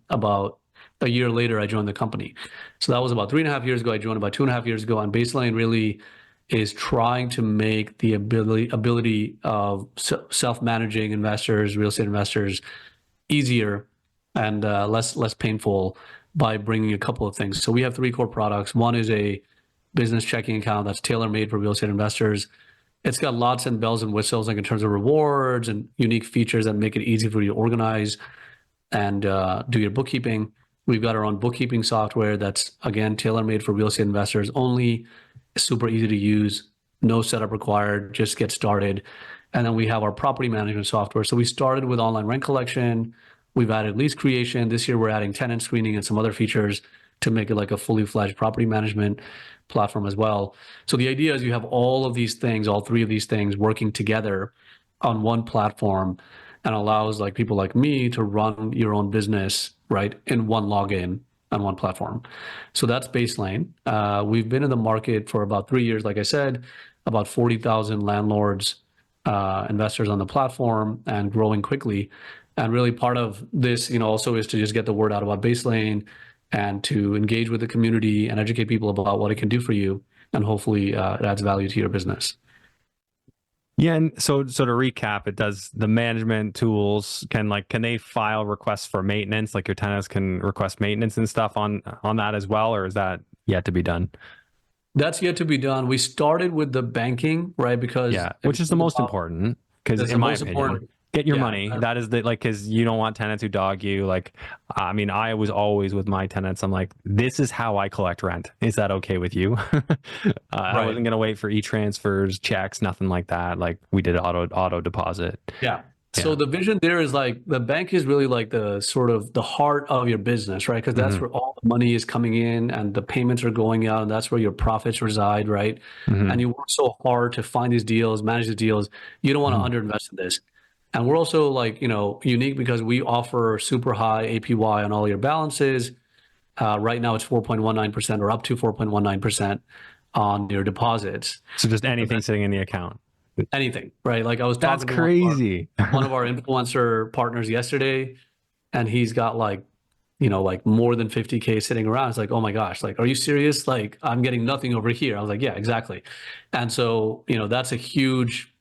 [SPEAKER 2] about a year later, I joined the company. So that was about 3.5 years ago. I joined about 2.5 years ago, and BaseLane really is trying to make the ability of self-managing investors, real estate investors, easier and less painful by bringing a couple of things. So we have 3 core products. One is a business checking account that's tailor-made for real estate investors. It's got lots and bells and whistles, like in terms of rewards and unique features that make it easy for you to organize and do your bookkeeping. We've got our own bookkeeping software that's, again, tailor-made for real estate investors, only super easy to use, no setup required, just get started. And then we have our property management software. So we started with online rent collection. We've added lease creation. This year, we're adding tenant screening and some other features to make it like a fully fledged property management platform as well. So the idea is you have all of these things, all 3 of these things working together on one platform, and allows like people like me to run your own business, right, in one login on one platform. So that's BaseLane. We've been in the market for about 3 years, like I said, about 40,000 landlords, investors on the platform, and growing quickly. And really part of this, also is to just get the word out about BaseLane and to engage with the community and educate people about what it can do for you. And hopefully it adds value to your business.
[SPEAKER 1] Yeah, and so to recap, it does the management tools can they file requests for maintenance, like your tenants can request maintenance and stuff on that as well, or is that yet to be done?
[SPEAKER 2] That's yet to be done. We started with the banking, right? Because
[SPEAKER 1] which is the most important, because in my opinion, get your money. That is because you don't want tenants who dog you. I was always with my tenants, I'm like, this is how I collect rent. Is that okay with you? I wasn't going to wait for e-transfers, checks, nothing like that. Like we did auto deposit.
[SPEAKER 2] Yeah. So the vision there is like the bank is really like the sort of the heart of your business, right? Because that's where all the money is coming in and the payments are going out, and that's where your profits reside, right? And you work so hard to find these deals, manage the deals. You don't want to underinvest in this. And we're also unique because we offer super high APY on all your balances. Right now it's 4.19% or up to 4.19% on your deposits.
[SPEAKER 1] So just anything sitting in the account.
[SPEAKER 2] Anything, right? Like I was talking
[SPEAKER 1] to crazy.
[SPEAKER 2] one of our influencer partners yesterday, and he's got like more than 50K sitting around. It's like, oh my gosh, like, are you serious? Like I'm getting nothing over here. I was like, yeah, exactly. And so, that's a huge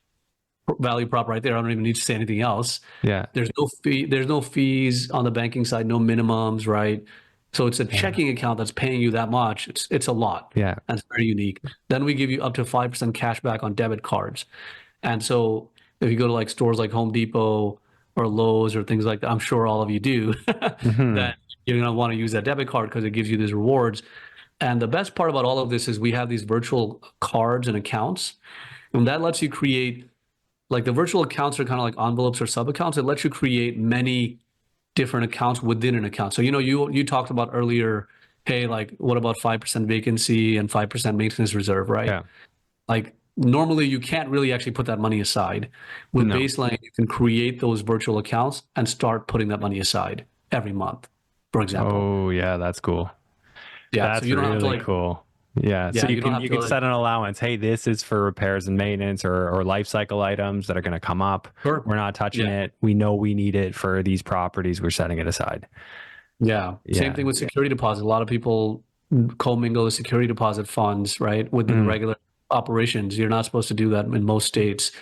[SPEAKER 2] value prop right there. I don't even need to say anything else.
[SPEAKER 1] Yeah.
[SPEAKER 2] There's no fees on the banking side, no minimums, right? So it's a checking account that's paying you that much. It's a lot.
[SPEAKER 1] Yeah.
[SPEAKER 2] And it's very unique. Then we give you up to 5% cash back on debit cards. And so if you go to like stores like Home Depot or Lowe's or things like that, I'm sure all of you do, that you're going to want to use that debit card because it gives you these rewards. And the best part about all of this is we have these virtual cards and accounts, and that lets you create, like the virtual accounts are kind of like envelopes or sub accounts. It lets you create many different accounts within an account. So, you talked about earlier, hey, like what about 5% vacancy and 5% maintenance reserve, right?
[SPEAKER 1] Yeah.
[SPEAKER 2] Like normally you can't really actually put that money aside. With BaseLane, you can create those virtual accounts and start putting that money aside every month, for example.
[SPEAKER 1] Oh yeah, that's cool.
[SPEAKER 2] Yeah,
[SPEAKER 1] that's
[SPEAKER 2] so you don't
[SPEAKER 1] really
[SPEAKER 2] have to
[SPEAKER 1] cool. Yeah, so you can set an allowance. Hey, this is for repairs and maintenance or life cycle items that are going to come up.
[SPEAKER 2] Sure.
[SPEAKER 1] We're not touching it. We know we need it for these properties. We're setting it aside.
[SPEAKER 2] Yeah. Same thing with security deposit. A lot of people commingle the security deposit funds, right, within regular operations. You're not supposed to do that in most states.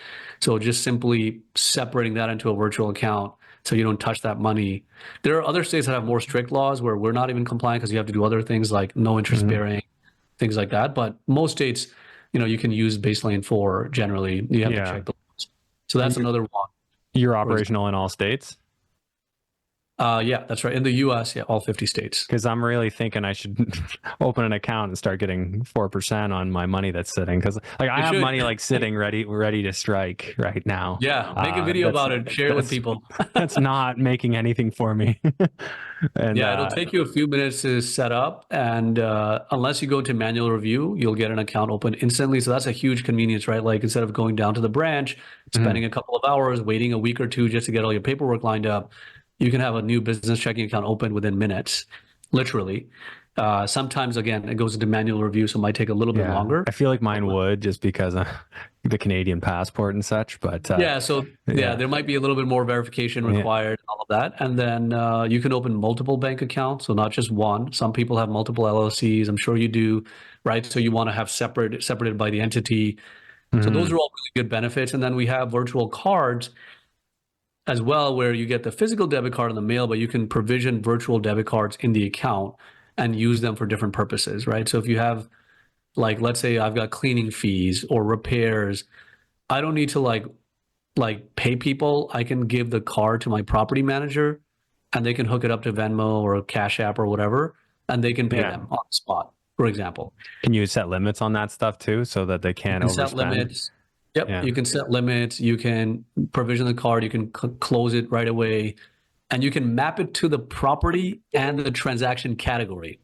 [SPEAKER 2] So just simply separating that into a virtual account so you don't touch that money. There are other states that have more strict laws where we're not even compliant because you have to do other things like no interest bearing, things like that. But most states, you can use BaseLane for generally. You have to check the laws. So that's another one.
[SPEAKER 1] You're operational in all states?
[SPEAKER 2] Yeah, that's right. In the US, yeah, all 50 states.
[SPEAKER 1] Because I'm really thinking I should open an account and start getting 4% on my money that's sitting. Because like I
[SPEAKER 2] You
[SPEAKER 1] have
[SPEAKER 2] should.
[SPEAKER 1] money like sitting ready to strike right now.
[SPEAKER 2] Yeah, make a video about it, share it with
[SPEAKER 1] That's
[SPEAKER 2] people.
[SPEAKER 1] that's not making anything for me. And
[SPEAKER 2] Yeah, it'll take you a few minutes to set up, and unless you go into manual review, you'll get an account open instantly. So that's a huge convenience, right? Like instead of going down to the branch,
[SPEAKER 1] mhm,
[SPEAKER 2] spending a couple of hours, waiting a week or two just to get all your paperwork lined up, you can have a new business checking account open within minutes, literally. Sometimes, again, it goes into manual review, so it might take a little bit
[SPEAKER 1] yeah,
[SPEAKER 2] longer.
[SPEAKER 1] I feel like mine would just because of the Canadian passport and such. But
[SPEAKER 2] Yeah, so yeah,
[SPEAKER 1] yeah,
[SPEAKER 2] there might be a little bit more verification
[SPEAKER 1] yeah,
[SPEAKER 2] required, all of that. And then you can open multiple bank accounts, so not just one. Some people have multiple LLCs. I'm sure you do, right? So you want to have separated by the entity. So those
[SPEAKER 1] mhm,
[SPEAKER 2] are all really good benefits. And then we have virtual cards as well, where you get the physical debit card in the mail, but you can provision virtual debit cards in the account and use them for different purposes, right? So if you have, like, let's say I've got cleaning fees or repairs, I don't need to like pay people. I can give the card to my property manager and they can hook it up to Venmo or Cash App or whatever, and they can pay
[SPEAKER 1] yeah.
[SPEAKER 2] them on the spot, for example.
[SPEAKER 1] Can you set limits on that stuff too, so that they
[SPEAKER 2] You
[SPEAKER 1] can't
[SPEAKER 2] can set
[SPEAKER 1] overspend?
[SPEAKER 2] limits. Yep,
[SPEAKER 1] Yeah.
[SPEAKER 2] you can set limits. You can provision the card. You can close it right away, and you can map it to the property and the transaction category.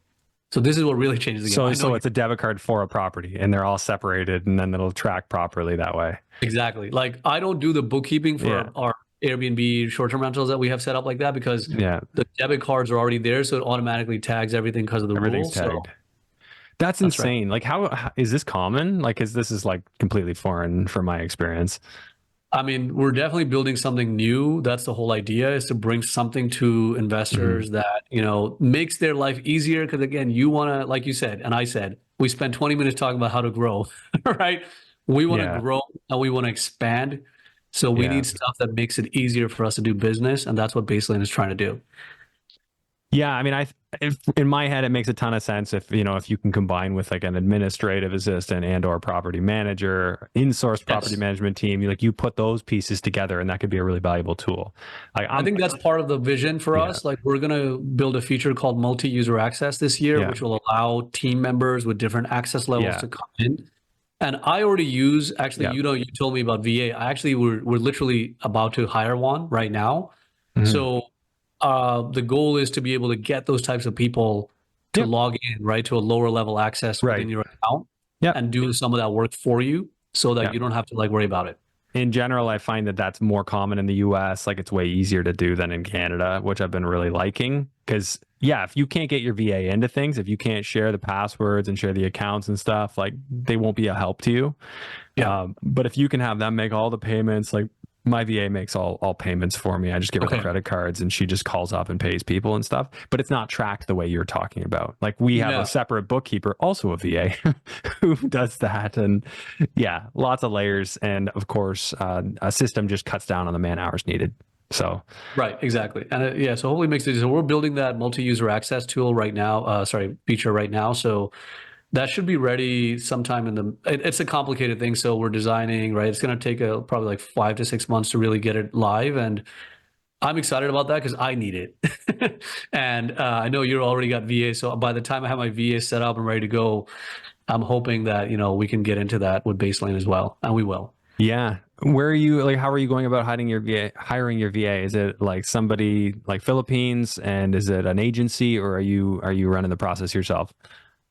[SPEAKER 2] So this is what really changes the game.
[SPEAKER 1] So
[SPEAKER 2] I know
[SPEAKER 1] so it's a debit card for a property, and they're all separated, and then it'll track properly that way.
[SPEAKER 2] exactly. Like I don't do the bookkeeping for
[SPEAKER 1] Yeah.
[SPEAKER 2] our Airbnb short-term rentals that we have set up like that because
[SPEAKER 1] Yeah.
[SPEAKER 2] the debit cards are already there, so it automatically tags everything because of the
[SPEAKER 1] Everything's
[SPEAKER 2] rules. So
[SPEAKER 1] tagged. That's
[SPEAKER 2] that's right.
[SPEAKER 1] insane. Like, how is this common? Like, is this is like completely foreign from my experience?
[SPEAKER 2] I mean, we're definitely building something new. That's the whole idea, is to bring something to
[SPEAKER 1] Mhm.
[SPEAKER 2] investors that, makes their life easier. Because again, you want to, like you said, and I said, we spent 20 minutes talking about how to grow, right? We want to
[SPEAKER 1] Yeah.
[SPEAKER 2] grow and we want to expand. So we
[SPEAKER 1] Yeah.
[SPEAKER 2] need stuff that makes it easier for us to do business. And that's what BaseLane is trying to do.
[SPEAKER 1] Yeah, I mean, in my head, it makes a ton of sense if you can combine with like an administrative assistant and or property manager, in-source property
[SPEAKER 2] Yes.
[SPEAKER 1] management team. You put those pieces together, and that could be a really valuable tool. Like
[SPEAKER 2] I think that's part of the vision for
[SPEAKER 1] yeah,
[SPEAKER 2] us. Like we're going to build a feature called multi-user access this year,
[SPEAKER 1] yeah,
[SPEAKER 2] which will allow team members with different access levels
[SPEAKER 1] yeah,
[SPEAKER 2] to come in. And I already use, actually,
[SPEAKER 1] yeah.
[SPEAKER 2] you told me about VA. I actually, we're literally about to hire one right now.
[SPEAKER 1] Mhm.
[SPEAKER 2] So the goal is to be able to get those types of people to
[SPEAKER 1] Yep.
[SPEAKER 2] log in, right, to a lower level access within
[SPEAKER 1] Right.
[SPEAKER 2] your account
[SPEAKER 1] Yep.
[SPEAKER 2] and do some of that work for you so that
[SPEAKER 1] Yep.
[SPEAKER 2] you don't have to like worry about it.
[SPEAKER 1] In general, I find that that's more common in the US. Like it's way easier to do than in Canada, which I've been really liking. Because, yeah, if you can't get your VA into things, if you can't share the passwords and share the accounts and stuff, like they won't be a help to you.
[SPEAKER 2] Yeah.
[SPEAKER 1] But if you can have them make all the payments, like my VA makes all payments for me. I just give her the
[SPEAKER 2] Okay.
[SPEAKER 1] credit cards and she just calls up and pays people and stuff. But it's not tracked the way you're talking about. Like we have
[SPEAKER 2] Yeah.
[SPEAKER 1] a separate bookkeeper, also a VA, who does that. And yeah, lots of layers. And of course, a system just cuts down on the man hours needed. So
[SPEAKER 2] Right, exactly. And yeah, so hopefully it makes it, so we're building that multi-user access tool right now, feature right now. So that should be ready sometime it's a complicated thing. So we're designing, right? It's going to take probably like 5 to 6 months to really get it live. And I'm excited about that because I need it. And I know you're already got VA. So by the time I have my VA set up and ready to go, I'm hoping that, we can get into that with BaseLane as well. And we will.
[SPEAKER 1] yeah. Where are you like how are you going about hiring your VA? Is it like somebody like Philippines, and is it an agency, or are you running the process yourself?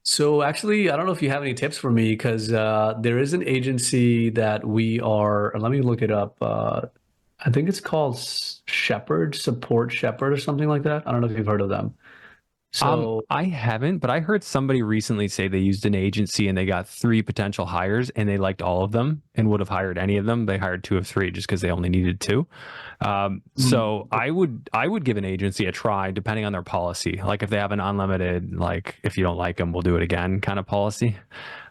[SPEAKER 2] So actually, I don't know if you have any tips for me because there is an agency that we are, let me look it up. I think it's called Support Shepherd or something like that. I don't know if you've heard of them. So,
[SPEAKER 1] I haven't, but I heard somebody recently say they used an agency and they got 3 potential hires and they liked all of them and would have hired any of them. They hired 2 of 3 just because they only needed 2. So I would give an agency a try depending on their policy. Like if they have an unlimited, like if you don't like them, we'll do it again kind of policy.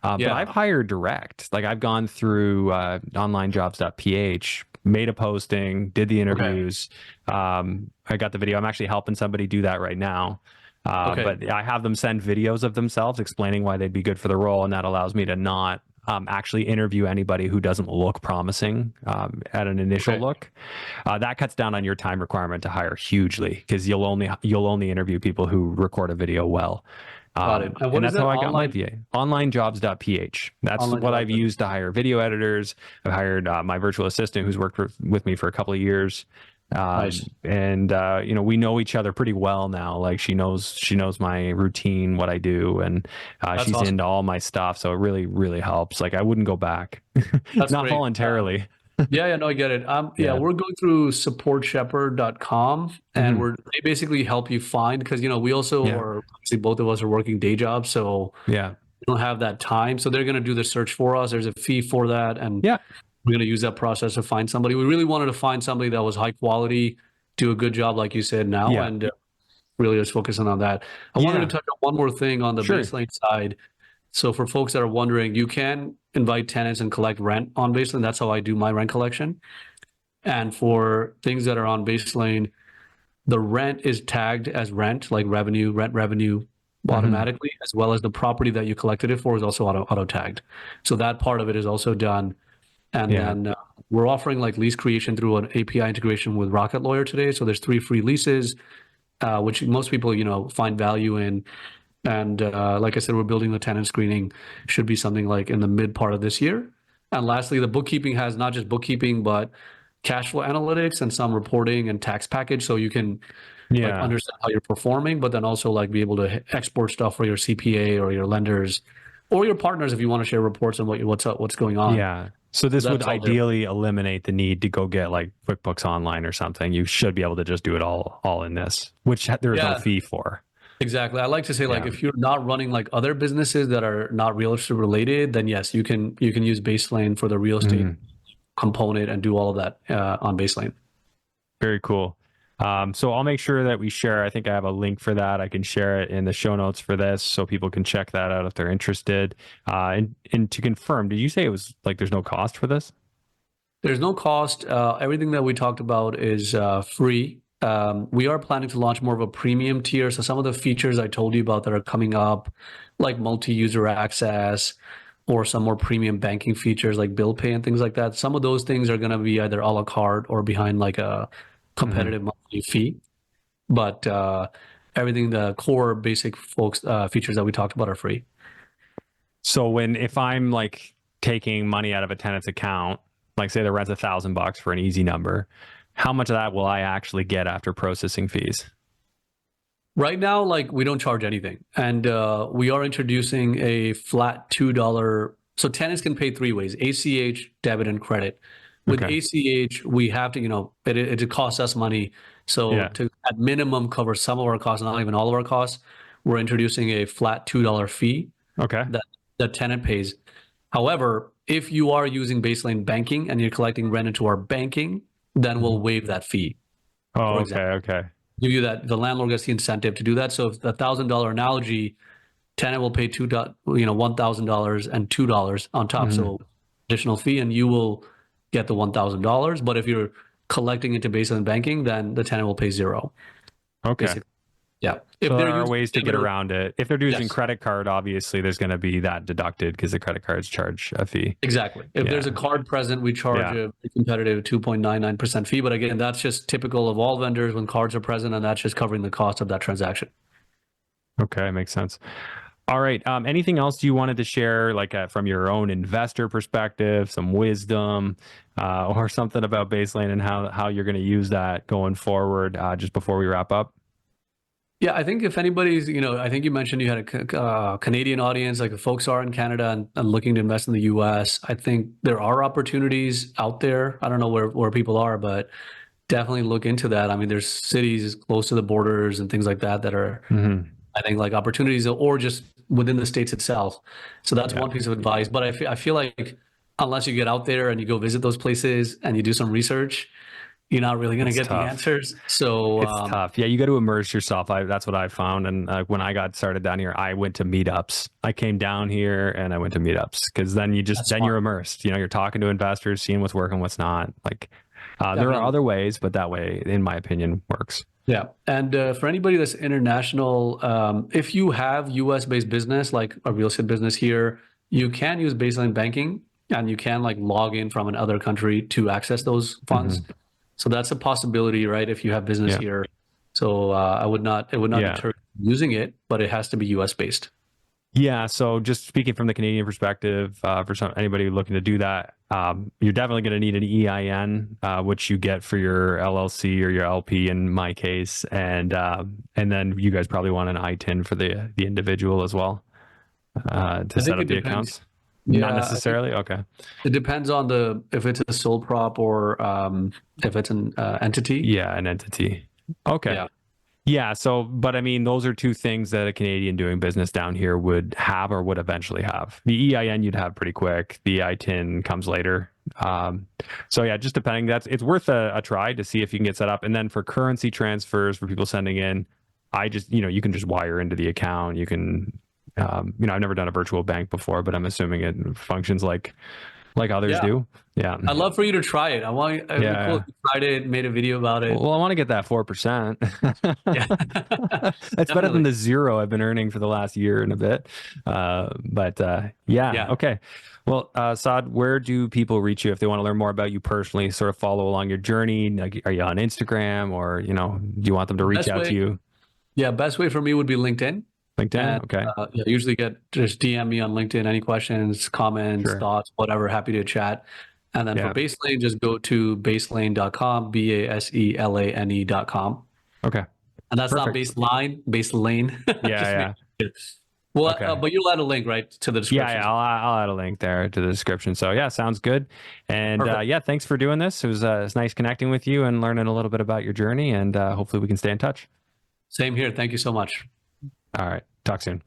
[SPEAKER 1] But I've
[SPEAKER 2] yeah.
[SPEAKER 1] hired direct. Like I've gone through onlinejobs.ph, made a posting, did the
[SPEAKER 2] Okay.
[SPEAKER 1] interviews. I got the video. I'm actually helping somebody do that right now.
[SPEAKER 2] Okay.
[SPEAKER 1] But I have them send videos of themselves explaining why they'd be good for the role, and that allows me to not actually interview anybody who doesn't look promising at an initial look. That cuts down on your time requirement to hire hugely, because you'll only interview people who record a video well.
[SPEAKER 2] Got it. And what
[SPEAKER 1] and
[SPEAKER 2] is
[SPEAKER 1] that's
[SPEAKER 2] that?
[SPEAKER 1] how I got my
[SPEAKER 2] Online,
[SPEAKER 1] VA. Onlinejobs.ph. That's
[SPEAKER 2] online
[SPEAKER 1] what
[SPEAKER 2] job.
[SPEAKER 1] I've used to hire video editors. I've hired my virtual assistant who's worked with me for a couple of years.
[SPEAKER 2] Nice.
[SPEAKER 1] And we know each other pretty well now. Like she knows my routine, what I do, and she's
[SPEAKER 2] awesome.
[SPEAKER 1] into all my stuff. So it really, really helps. Like I wouldn't go back,
[SPEAKER 2] That's
[SPEAKER 1] not
[SPEAKER 2] great.
[SPEAKER 1] voluntarily.
[SPEAKER 2] No, I get it.
[SPEAKER 1] Yeah.
[SPEAKER 2] We're going through supportshepherd.com, and
[SPEAKER 1] Mhm.
[SPEAKER 2] they basically help you find, because we also
[SPEAKER 1] Yeah.
[SPEAKER 2] are, obviously both of us are working day jobs, so
[SPEAKER 1] Yeah.
[SPEAKER 2] we don't have that time. So they're going to do the search for us. There's a fee for that, and
[SPEAKER 1] Yeah.
[SPEAKER 2] we're going to use that process to find somebody. We really wanted to find somebody that was high quality, do a good job, like you said now,
[SPEAKER 1] Yeah.
[SPEAKER 2] and really just focusing on that. I wanted to touch on one more thing on the
[SPEAKER 1] Sure.
[SPEAKER 2] BaseLane side. So for folks that are wondering, you can invite tenants and collect rent on BaseLane. That's how I do my rent collection. And for things that are on BaseLane, the rent is tagged as rent, like rent revenue automatically, as well as the property that you collected it for is also auto tagged. So that part of it is also done. And then we're offering like lease creation through an API integration with Rocket Lawyer today. So there's 3 free leases, which most people, find value in. And like I said, we're building the tenant screening, should be something like in the mid part of this year. And lastly, the bookkeeping has not just bookkeeping, but cash flow analytics and some reporting and tax package. So you can like understand how you're performing, but then also like be able to export stuff for your CPA or your lenders or your partners if you want to share reports on what's going on.
[SPEAKER 1] Yeah. So this would
[SPEAKER 2] that's all
[SPEAKER 1] ideally eliminate the need to go get like QuickBooks Online or something. You should be able to just do it all in this, which there is no fee for.
[SPEAKER 2] Exactly. I like to say, like, if you're not running like other businesses that are not real estate related, then yes, you can use BaseLane for the real estate component and do all of that on BaseLane.
[SPEAKER 1] Very cool. So I'll make sure that we share. I think I have a link for that. I can share it in the show notes for this, so people can check that out if they're interested. And to confirm, did you say it was like there's no cost for this?
[SPEAKER 2] There's no cost. Everything that we talked about is free. We are planning to launch more of a premium tier. So some of the features I told you about that are coming up, like multi-user access or some more premium banking features like bill pay and things like that. Some of those things are going to be either a la carte or behind like a competitive monthly fee. But everything, the core basic features that we talked about are free.
[SPEAKER 1] So if I'm like taking money out of a tenant's account, like say the rent's $1,000 for an easy number, how much of that will I actually get after processing fees?
[SPEAKER 2] Right now, like we don't charge anything, and we are introducing a flat $2. So tenants can pay 3 ways: ACH, debit, and credit. With ACH, we have to, it costs us money. So to at minimum cover some of our costs, not even all of our costs, we're introducing a flat $2 fee. That the tenant pays. However, if you are using BaseLane banking and you're collecting rent into our banking, then we'll waive that fee.
[SPEAKER 1] Oh, okay.
[SPEAKER 2] Give you that, the landlord gets the incentive to do that. So if the $1,000 analogy, tenant will pay $1,000 and $2 on top. So additional fee, and you will get the $1,000. But if you're collecting into BaseLane banking, then the tenant will pay $0.
[SPEAKER 1] Okay.
[SPEAKER 2] Basically. Yeah.
[SPEAKER 1] So there are ways to get around it. If they're using credit card, obviously there's going to be that deducted because the credit cards charge a fee.
[SPEAKER 2] Exactly. If there's a card present, we charge a competitive 2.99% fee. But again, that's just typical of all vendors when cards are present, and that's just covering the cost of that transaction.
[SPEAKER 1] Okay, makes sense. All right. Anything else you wanted to share, like from your own investor perspective, some wisdom, or something about BaseLane and how you're going to use that going forward, just before we wrap up?
[SPEAKER 2] Yeah, I think if anybody's, I think you mentioned you had a Canadian audience, like if folks are in Canada and looking to invest in the US, I think there are opportunities out there. I don't know where people are, but definitely look into that. I mean, there's cities close to the borders and things like that are, I think, like opportunities, or just within the states itself. So that's one piece of advice. But I feel like unless you get out there and you go visit those places and you do some research, you're not really going to get the answers. So
[SPEAKER 1] it's tough. Yeah, you got to immerse yourself. That's what I found. And when I got started down here, I went to meetups. I came down here and I went to meetups, because then you're immersed. You're talking to investors, seeing what's working, what's not. Like there are other ways, but that way, in my opinion, works.
[SPEAKER 2] Yeah. And for anybody that's international, if you have US based business, like a real estate business here, you can use BaseLane banking, and you can like log in from another country to access those funds. So that's a possibility, right? If you have business
[SPEAKER 1] Yeah.
[SPEAKER 2] here. So it would not
[SPEAKER 1] Yeah.
[SPEAKER 2] deter using it, but it has to be US based.
[SPEAKER 1] Yeah, so just speaking from the Canadian perspective, for anybody looking to do that, you're definitely going to need an EIN, which you get for your LLC or your LP in my case, and then you guys probably want an ITIN for the individual as well to set up the accounts.
[SPEAKER 2] Yeah,
[SPEAKER 1] Not necessarily. Okay.
[SPEAKER 2] It depends on if it's a sole prop or if it's an entity.
[SPEAKER 1] Yeah, an entity. Okay.
[SPEAKER 2] Yeah.
[SPEAKER 1] Yeah. So, but I mean, those are two things that a Canadian doing business down here would have or would eventually have. The EIN you'd have pretty quick. The ITIN comes later. So yeah, just depending. It's worth a try to see if you can get set up. And then for currency transfers for people sending in, you can just wire into the account. You can, I've never done a virtual bank before, but I'm assuming it functions like others do. Yeah.
[SPEAKER 2] I'd love for you to try it. It'd be cool if you tried it, made a video about it.
[SPEAKER 1] Well, I want to get that 4%.
[SPEAKER 2] Yeah.
[SPEAKER 1] That's better than the 0 I've been earning for the last year and a bit. Yeah. Okay. Well, Saad, where do people reach you if they want to learn more about you personally, sort of follow along your journey? Like, are you on Instagram, or, do you want them to reach out to you?
[SPEAKER 2] Yeah. Best way for me would be LinkedIn.
[SPEAKER 1] LinkedIn. Okay.
[SPEAKER 2] Yeah, usually just DM me on LinkedIn, any questions, comments, thoughts, whatever, happy to chat. And then for BaseLane, just go to baselane.com, BASELANE.com.
[SPEAKER 1] Okay.
[SPEAKER 2] And that's not baseline, BaseLane.
[SPEAKER 1] Yeah.
[SPEAKER 2] Well, okay. But you'll add a link, right, to the description.
[SPEAKER 1] Yeah, I'll add a link there to the description. So yeah, sounds good. And thanks for doing this. It was nice connecting with you and learning a little bit about your journey. And hopefully we can stay in touch.
[SPEAKER 2] Same here. Thank you so much.
[SPEAKER 1] All right. Talk soon.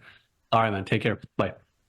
[SPEAKER 2] All right, man. Take care. Bye.